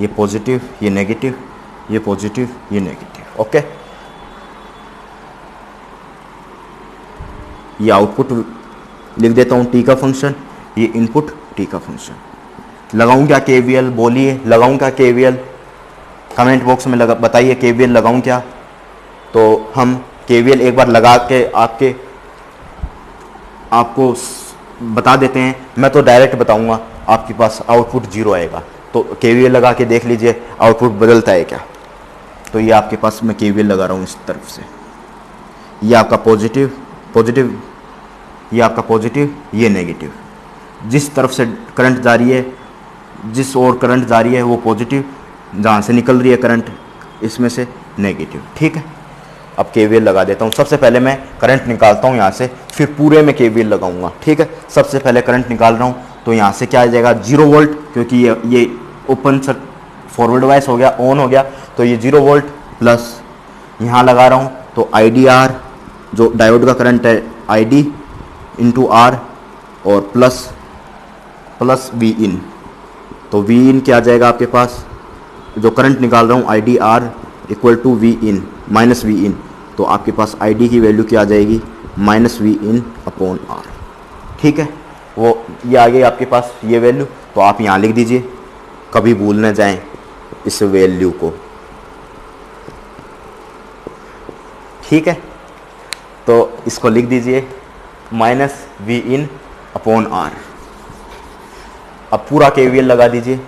ये पॉजिटिव, ये नेगेटिव, ये पॉजिटिव, ये नेगेटिव, ओके। ये आउटपुट लिख देता हूँ टी का फंक्शन, ये इनपुट टी का फंक्शन। लगाऊं क्या केवीएल, बोलिए लगाऊं क्या केवीएल, कमेंट बॉक्स में बताइए केवीएल लगाऊं क्या। तो हम केवीएल एक बार लगा के आपको बता देते हैं। मैं तो डायरेक्ट बताऊंगा, आपके पास आउटपुट 0 आएगा। तो केवीएल लगा के देख लीजिए आउटपुट बदलता है क्या। तो ये आपके पास मैं केवीएल लगा रहा हूँ इस तरफ से, ये आपका पॉजिटिव, ये आपका पॉजिटिव, ये नेगेटिव। जिस तरफ से करंट जा रही है, जिस ओर करंट जा रही है वो पॉजिटिव, जहाँ से निकल रही है करंट इसमें से नेगेटिव। ठीक है, अब केवीएल लगा देता हूँ। सबसे पहले मैं करंट निकालता हूँ यहाँ से, फिर पूरे में केवीएल लगाऊंगा। ठीक है, सबसे पहले करंट निकाल रहा हूँ तो यहाँ से क्या आ जाएगा 0 वोल्ट, क्योंकि ये ओपन सर फॉरवर्ड वाइस हो गया, ऑन हो गया, तो ये 0 वोल्ट प्लस यहाँ लगा रहा हूँ तो IDR जो डायोड का करंट है ID इंटू R और प्लस Vin। तो Vin क्या आ जाएगा आपके पास, जो करंट निकाल रहा हूँ IDR equal to Vin minus Vin, तो आपके पास ID की वैल्यू क्या आ जाएगी माइनस Vin अपॉन R। ठीक है, वो ये आ गई आपके पास ये वैल्यू। तो आप यहाँ लिख दीजिए, कभी भूल न जाएं इस वैल्यू को। ठीक है, तो इसको लिख दीजिए माइनस Vin अपॉन R। अब पूरा केवीएल लगा दीजिए।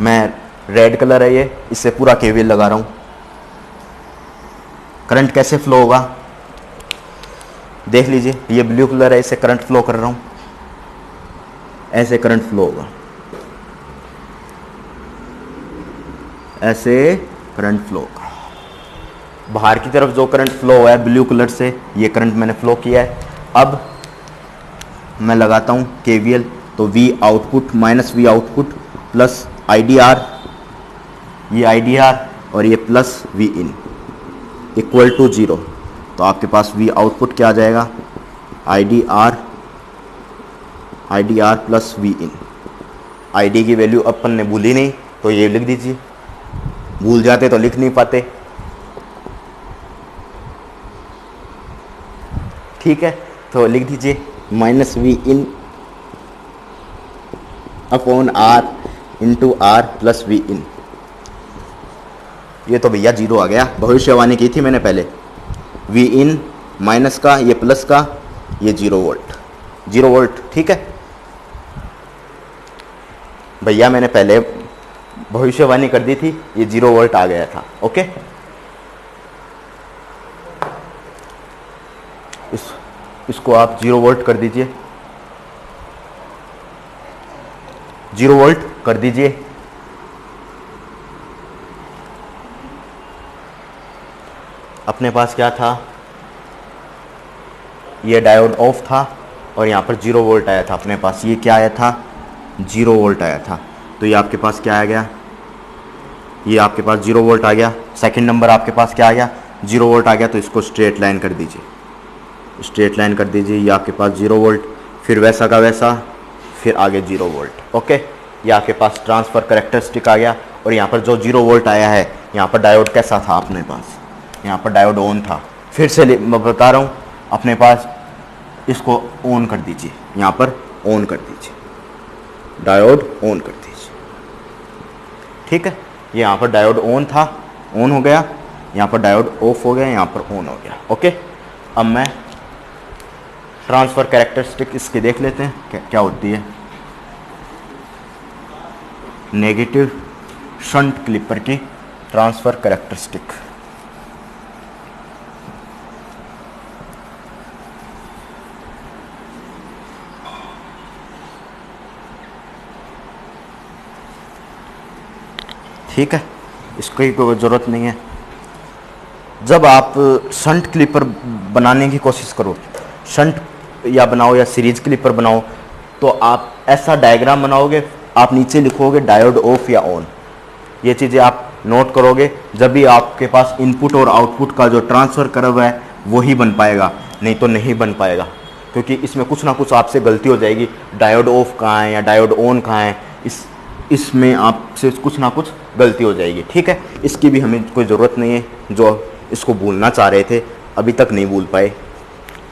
मैं रेड कलर है ये, इससे पूरा केवीएल लगा रहा हूँ। करंट कैसे फ्लो होगा देख लीजिए, ये ब्लू कलर है, इससे करंट फ्लो कर रहा हूँ, ऐसे करंट फ्लो होगा, ऐसे करंट फ्लो होगा। बाहर की तरफ जो करंट फ्लो हुआ है ब्लू कलर से, ये करंट मैंने फ्लो किया है। अब मैं लगाता हूँ केवीएल, तो V output minus V output plus IDR, ये IDR और ये प्लस Vin इक्वल टू 0। तो आपके पास V आउटपुट क्या आ जाएगा IDR प्लस Vin। ID की वैल्यू अपन ने भूली नहीं, तो ये लिख दीजिए, भूल जाते तो लिख नहीं पाते। ठीक है, तो लिख दीजिए minus Vin upon R into R plus Vin। ये तो भैया 0 आ गया, भविष्यवाणी की थी मैंने पहले। Vin माइनस का, ये प्लस का, ये 0 वोल्ट। ठीक है भैया, मैंने पहले भविष्यवाणी कर दी थी, ये 0 वोल्ट आ गया था। ओके, इसको आप 0 वोल्ट कर दीजिए, 0 वोल्ट कर दीजिए। अपने पास क्या था, ये डायोड ऑफ था और यहाँ पर 0 वोल्ट आया था। अपने पास ये क्या आया था 0 वोल्ट आया था। तो ये आपके पास क्या आ गया, ये आपके पास 0 वोल्ट आ गया। सेकंड नंबर आपके पास क्या आ गया 0 वोल्ट आ गया। तो इसको स्ट्रेट लाइन कर दीजिए, स्ट्रेट लाइन कर दीजिए। ये आपके पास 0 वोल्ट, फिर वैसा का वैसा, फिर आगे 0 वोल्ट। ओके, ये आपके पास ट्रांसफ़र कैरेक्टरिस्टिक आ गया। और यहाँ पर जो 0 वोल्ट आया है, यहाँ पर डायोड कैसा था अपने पास, यहाँ पर डायोड ऑन था। फिर से मैं बता रहा हूँ, अपने पास इसको ऑन कर दीजिए, यहाँ पर ऑन कर दीजिए, डायोड ऑन कर दीजिए। ठीक है, ये यहाँ पर डायोड ऑन था, ऑन हो गया, यहाँ पर डायोड ऑफ हो गया, यहाँ पर ऑन हो गया। ओके, अब मैं ट्रांसफ़र कैरेक्टरिस्टिक इसकी देख लेते हैं क्या होती है। नेगेटिव शंट क्लिपर की ट्रांसफ़र कैरेक्टरिस्टिक। ठीक है, इसकी कोई ज़रूरत नहीं है। जब आप शंट क्लिपर बनाने की कोशिश करो, शंट या बनाओ या सीरीज क्लिपर बनाओ, तो आप ऐसा डायग्राम बनाओगे, आप नीचे लिखोगे डायोड ऑफ या ऑन। ये चीज़ें आप नोट करोगे, जब भी आपके पास इनपुट और आउटपुट का जो ट्रांसफ़र कर्व है वही बन पाएगा, नहीं तो नहीं बन पाएगा। क्योंकि इसमें कुछ ना कुछ आपसे गलती हो जाएगी। डायोड ऑफ कहाँ है या डायोड ऑन कहाँ है, इसमें आपसे कुछ ना कुछ गलती हो जाएगी। ठीक है, इसकी भी हमें कोई ज़रूरत नहीं है। जो इसको भूलना चाह रहे थे अभी तक नहीं भूल पाए,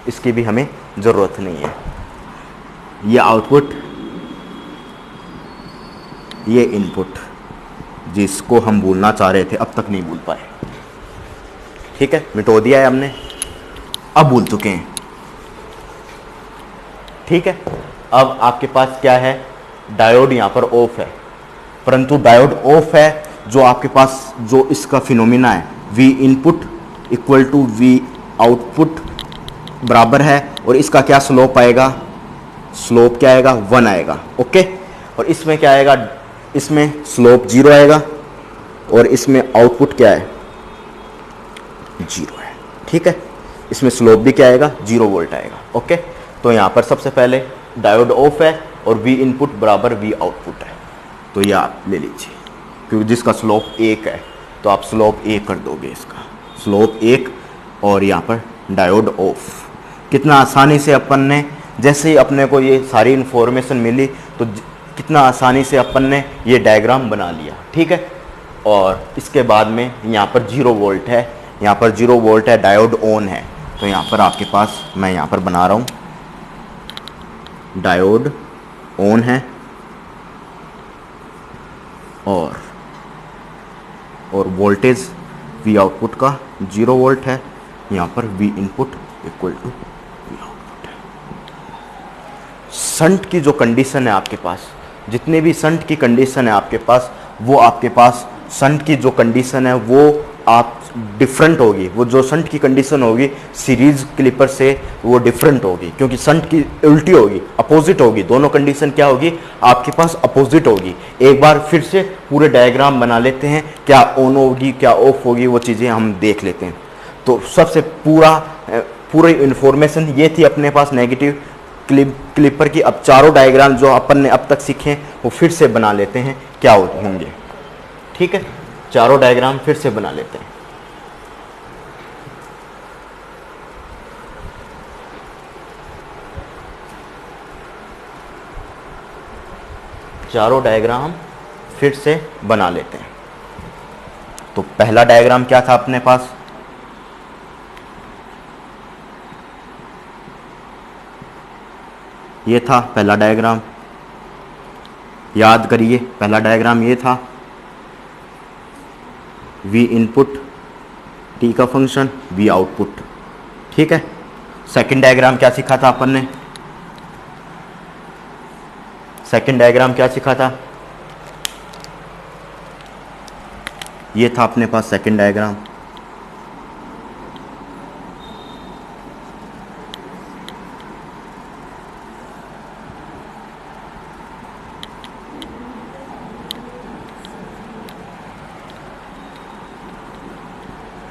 इसकी भी हमें ज़रूरत नहीं है। ये आउटपुट, ये इनपुट, जिसको हम भूलना चाह रहे थे अब तक नहीं भूल पाए। ठीक है, मिटो दिया है हमने, अब भूल चुके हैं। ठीक है, अब आपके पास क्या है, डायोड यहाँ पर ऑफ है, परंतु डायोड ऑफ है, जो आपके पास जो इसका फिनोमिना है V input equal to V output बराबर है, और इसका क्या स्लोप आएगा, स्लोप क्या आएगा, 1 आएगा। ओके, और इसमें क्या आएगा, इसमें स्लोप 0 आएगा, और इसमें आउटपुट क्या है, 0 है। ठीक है, इसमें स्लोप भी क्या आएगा, 0 वोल्ट आएगा। ओके, तो यहाँ पर सबसे पहले डायोड ऑफ है और V इनपुट बराबर V आउटपुट है, तो ये आप ले लीजिए, क्योंकि जिसका स्लोप 1 है तो आप स्लोप 1 कर दोगे, इसका स्लोप 1, और यहाँ पर डायोड ऑफ। कितना आसानी से अपन ने, जैसे ही अपने को ये सारी इन्फॉर्मेशन मिली तो कितना आसानी से अपन ने ये डायग्राम बना लिया। ठीक है, और इसके बाद में यहाँ पर 0 वोल्ट है, यहाँ पर 0 वोल्ट है, डायोड ऑन है, तो यहाँ पर आपके पास मैं यहाँ पर बना रहा हूँ, डायोड ऑन है और वोल्टेज V आउटपुट का 0 वोल्ट है, यहाँ पर V input equal to V output है। शंट की जो कंडीशन है आपके पास, जितने भी शंट की कंडीशन है आपके पास, वो आपके पास शंट की जो कंडीशन है वो आप डिफरेंट होगी, वो जो शंट की कंडीशन होगी सीरीज क्लिपर से वो डिफरेंट होगी, क्योंकि शंट की उल्टी होगी, अपोजिट होगी, दोनों कंडीशन क्या होगी आपके पास, अपोजिट होगी। एक बार फिर से पूरे डायग्राम बना लेते हैं, क्या ऑन होगी क्या ऑफ होगी, वो चीज़ें हम देख लेते हैं। तो सबसे पूरी इन्फॉर्मेशन ये थी अपने पास नेगेटिव क्लिपर की। अब चारों डायग्राम जो अपन ने अब तक सीखे वो फिर से बना लेते हैं, क्या होंगे। ठीक है, चारों डायग्राम फिर से बना लेते हैं। चारों डायग्राम फिर से बना लेते हैं। तो पहला डायग्राम क्या था अपने पास, ये था पहला डायग्राम, याद करिए पहला डायग्राम ये था, V इनपुट, T का फंक्शन, V आउटपुट। ठीक है, सेकंड डायग्राम क्या सीखा था अपन ने, सेकंड डायग्राम क्या सीखा था, ये था अपने पास सेकंड डायग्राम।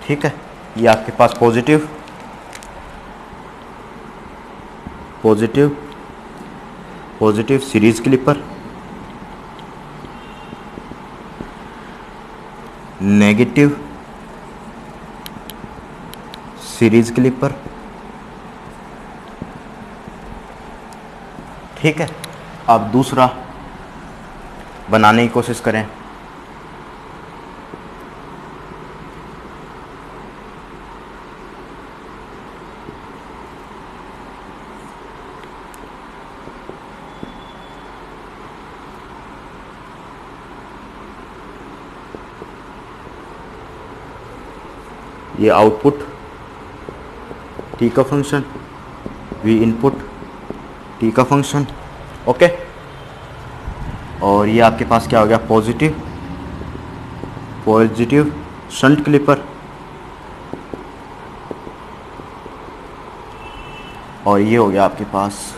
ठीक है, ये आपके पास positive series clipper, negative series clipper. ठीक है, अब दूसरा बनाने की कोशिश करें। ये आउटपुट T का फंक्शन, V इनपुट T का फंक्शन। ओके, और ये आपके पास क्या हो गया, पॉजिटिव शंट क्लिपर, और ये हो गया आपके पास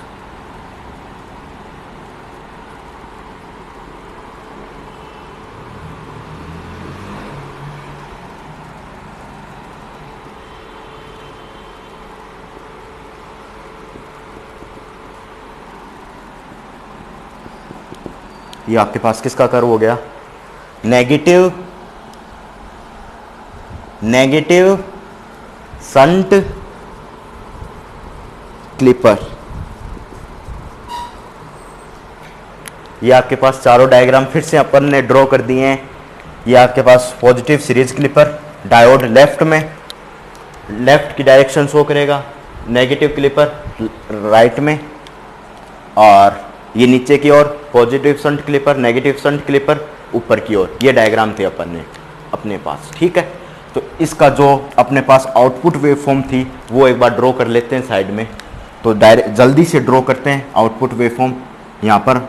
ये आपके पास किसका कर्व हो गया, नेगेटिव शंट क्लिपर। ये आपके पास चारों डायग्राम फिर से अपन ने ड्रॉ कर दिए हैं। ये आपके पास positive series clipper, diode left में, लेफ्ट की डायरेक्शन शो करेगा, नेगेटिव क्लिपर राइट में, और ये नीचे की ओर positive shunt clipper, negative shunt clipper ऊपर की ओर। ये डायग्राम थे अपन ने अपने पास। ठीक है, तो इसका जो अपने पास आउटपुट वेवफॉर्म थी वो एक बार ड्रॉ कर लेते हैं साइड में। तो डायरेक्ट जल्दी से ड्रॉ करते हैं आउटपुट वेवफॉर्म। यहाँ पर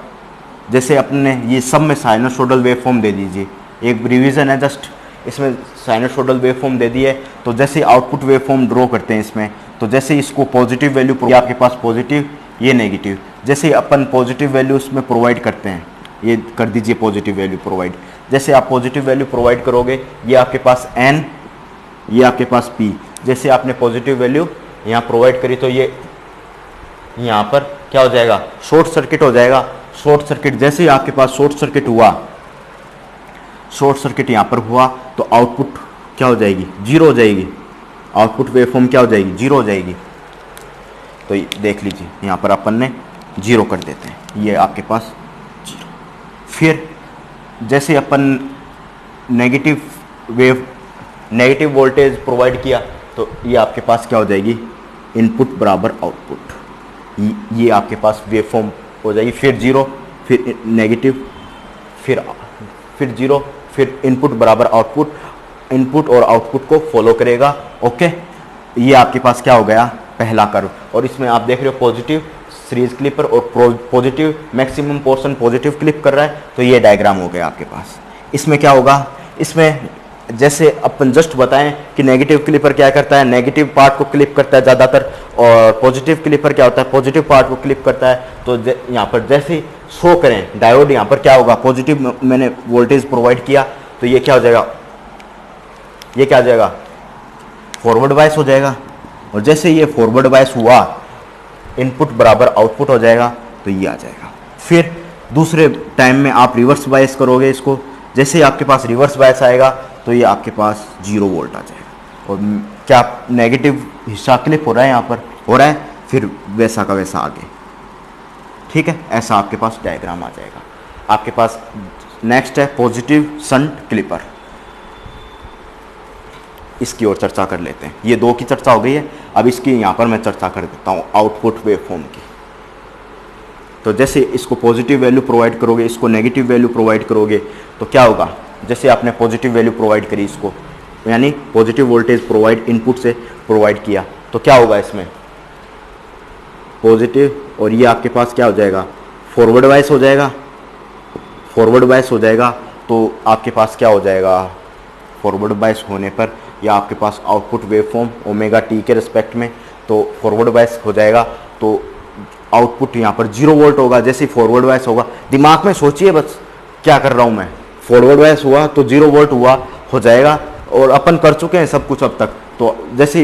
जैसे अपने ये सब में साइनसोइडल वेवफॉर्म दे दीजिए, एक रिवीजन है जस्ट, इसमें साइनसोइडल वेवफॉर्म दे दी है। तो जैसे आउटपुट वेवफॉर्म ड्रॉ करते हैं इसमें, तो जैसे इसको पॉजिटिव वैल्यू, ये आपके पास पॉजिटिव, ये नेगेटिव, जैसे अपन पॉजिटिव वैल्यू उसमें प्रोवाइड करते हैं, ये कर दीजिए पॉजिटिव वैल्यू प्रोवाइड। जैसे आप पॉजिटिव वैल्यू प्रोवाइड करोगे, ये आपके पास n, ये आपके पास p, जैसे आपने पॉजिटिव वैल्यू यहाँ प्रोवाइड करी तो ये यहाँ पर क्या हो जाएगा, शॉर्ट सर्किट हो जाएगा। शॉर्ट सर्किट, जैसे ही आपके पास शॉर्ट सर्किट हुआ, शॉर्ट सर्किट यहाँ पर हुआ तो आउटपुट क्या हो जाएगी, जीरो हो जाएगी। आउटपुट वेवफॉर्म क्या हो जाएगी, जीरो हो जाएगी। तो देख लीजिए यहाँ पर अपन ने जीरो कर देते हैं, ये आपके पास जीरो। फिर जैसे अपन नेगेटिव वोल्टेज प्रोवाइड किया तो ये आपके पास क्या हो जाएगी, इनपुट बराबर आउटपुट, ये आपके पास वेवफॉर्म हो जाएगी। फिर जीरो, फिर नेगेटिव, फिर जीरो, फिर इनपुट बराबर आउटपुट, इनपुट और आउटपुट को फॉलो करेगा। ओके, ये आपके पास क्या हो गया, पहला कर्व। और इसमें आप देख रहे हो पॉजिटिव सीरीज क्लिपर और positive maximum portion positive clip कर रहा है, तो ये डायग्राम हो गया आपके पास। इसमें क्या होगा, इसमें जैसे अपन जस्ट बताएं कि नेगेटिव क्लिपर क्या करता है, नेगेटिव पार्ट को क्लिप करता है ज़्यादातर, और पॉजिटिव क्लिपर क्या होता है, पॉजिटिव पार्ट को क्लिप करता है। तो यहाँ पर जैसे ही शो करें डायोड, यहाँ पर क्या होगा, पॉजिटिव मैंने वोल्टेज प्रोवाइड किया तो ये क्या हो जाएगा, ये क्या आ जाएगा, फॉरवर्ड बायस हो जाएगा। और जैसे ये फॉरवर्ड बायस हुआ, इनपुट बराबर आउटपुट हो जाएगा, तो ये आ जाएगा। फिर दूसरे टाइम में आप रिवर्स बायस करोगे इसको, जैसे ही आपके पास रिवर्स बायस आएगा तो ये आपके पास 0 वोल्ट आ जाएगा। और क्या नेगेटिव हिस्सा क्लिप हो रहा है, यहाँ पर हो रहा है, फिर वैसा का वैसा आगे। ठीक है, ऐसा आपके पास डायग्राम आ जाएगा। आपके पास नेक्स्ट है पॉजिटिव शंट क्लिपर, इसकी ओर चर्चा कर लेते हैं। ये दो की चर्चा हो गई है, अब इसकी यहाँ पर मैं चर्चा कर देता हूँ आउटपुट वेवफॉर्म की। तो जैसे इसको पॉजिटिव वैल्यू प्रोवाइड करोगे, इसको नेगेटिव वैल्यू प्रोवाइड करोगे, तो क्या होगा, जैसे आपने पॉजिटिव वैल्यू प्रोवाइड करी इसको, यानी पॉजिटिव वोल्टेज प्रोवाइड इनपुट से प्रोवाइड किया, तो क्या होगा इसमें पॉजिटिव, और ये आपके पास क्या हो जाएगा, फॉरवर्ड बायस हो जाएगा। फॉरवर्ड बायस हो जाएगा तो आपके पास क्या हो जाएगा, फॉरवर्ड बायस होने पर या आपके पास आउटपुट वेवफॉर्म ओमेगा टी के रिस्पेक्ट में, तो फॉरवर्ड बायस हो जाएगा तो आउटपुट यहाँ पर 0 वोल्ट होगा। जैसे फॉरवर्ड बायस होगा, दिमाग में सोचिए बस क्या कर रहा हूँ मैं, फॉरवर्ड बायस हुआ तो 0 वोल्ट हुआ हो जाएगा। और अपन कर चुके हैं सब कुछ अब तक, तो जैसे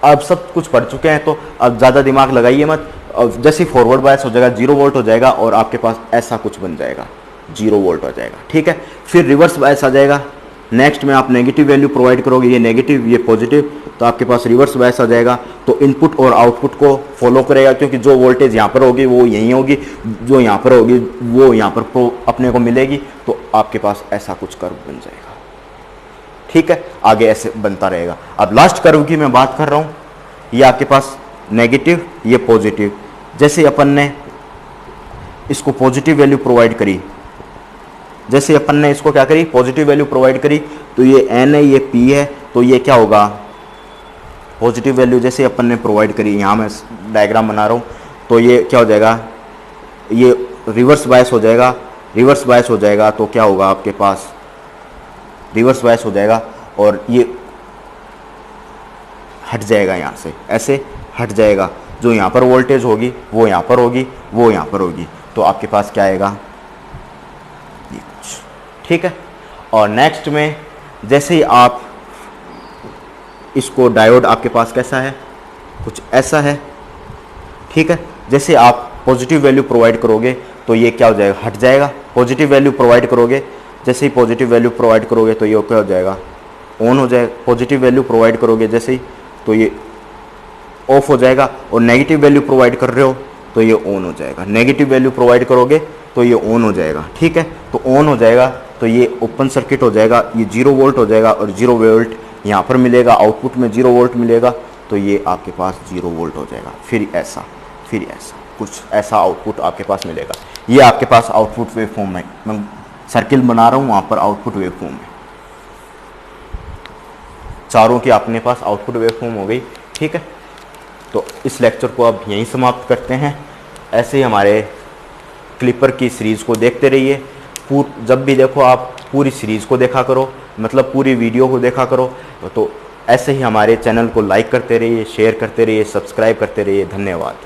अब सब कुछ पढ़ चुके हैं तो अब ज़्यादा दिमाग लगाइए मत। जैसे फॉरवर्ड बायस हो जाएगा 0 वोल्ट हो जाएगा और आपके पास ऐसा कुछ बन जाएगा, 0 वोल्ट हो जाएगा। ठीक है, फिर रिवर्स बायस आ जाएगा। नेक्स्ट में आप नेगेटिव वैल्यू प्रोवाइड करोगे, ये नेगेटिव ये पॉजिटिव, तो आपके पास रिवर्स बायस आ जाएगा। तो इनपुट और आउटपुट को फॉलो करेगा, क्योंकि जो वोल्टेज यहाँ पर होगी वो यहीं होगी, जो यहाँ पर होगी वो यहाँ पर अपने को मिलेगी। तो आपके पास ऐसा कुछ कर्व बन जाएगा। ठीक है, आगे ऐसे बनता रहेगा। अब लास्ट कर्व की मैं बात कर रहा हूँ, ये आपके पास नेगेटिव ये पॉजिटिव, जैसे अपन ने इसको पॉजिटिव वैल्यू प्रोवाइड करी, जैसे अपन ने इसको क्या करी, पॉजिटिव वैल्यू प्रोवाइड करी, तो ये n है ये p है, तो ये क्या होगा, पॉजिटिव वैल्यू जैसे अपन ने प्रोवाइड करी, यहाँ मैं डायग्राम बना रहा हूँ, तो ये क्या हो जाएगा, ये रिवर्स बायस हो जाएगा। रिवर्स बायस हो जाएगा तो क्या होगा, आपके पास रिवर्स बायस हो जाएगा और ये हट जाएगा, यहाँ से ऐसे हट जाएगा। जो यहाँ पर वोल्टेज होगी वो यहाँ पर होगी, वो यहाँ पर होगी, तो आपके पास क्या आएगा, ये कुछ। ठीक है, और नेक्स्ट में जैसे ही आप इसको, डायोड आपके पास कैसा है, कुछ ऐसा है। ठीक है, जैसे आप पॉजिटिव वैल्यू प्रोवाइड करोगे तो ये क्या हो जाएगा, हट जाएगा। पॉजिटिव वैल्यू प्रोवाइड करोगे, जैसे ही पॉजिटिव वैल्यू प्रोवाइड करोगे तो ये क्या हो जाएगा, ऑन हो जाएगा। पॉजिटिव वैल्यू प्रोवाइड करोगे जैसे ही, तो ये ऑफ हो जाएगा। और नेगेटिव वैल्यू प्रोवाइड कर रहे हो तो ये ऑन हो जाएगा। नेगेटिव वैल्यू प्रोवाइड करोगे तो ये ऑन हो जाएगा। ठीक है, तो ऑन हो जाएगा तो ये ओपन सर्किट हो जाएगा, ये 0 वोल्ट हो जाएगा और 0 वोल्ट यहाँ पर मिलेगा, आउटपुट में 0 वोल्ट मिलेगा, तो ये आपके पास 0 वोल्ट हो जाएगा। फिर ऐसा कुछ ऐसा आउटपुट आपके पास मिलेगा। ये आपके पास आउटपुट वेवफॉर्म है, मैं सर्किल बना रहा हूँ, वहाँ पर आउटपुट वेवफॉर्म है। चारों की अपने पास आउटपुट वेवफॉर्म हो गई। ठीक है, तो इस लेक्चर को अब यहीं समाप्त करते हैं। ऐसे ही हमारे क्लिपर की सीरीज़ को देखते रहिए। जब भी देखो आप पूरी सीरीज़ को देखा करो, मतलब पूरी वीडियो को देखा करो। तो ऐसे ही हमारे चैनल को लाइक करते रहिए, शेयर करते रहिए, सब्सक्राइब करते रहिए। धन्यवाद।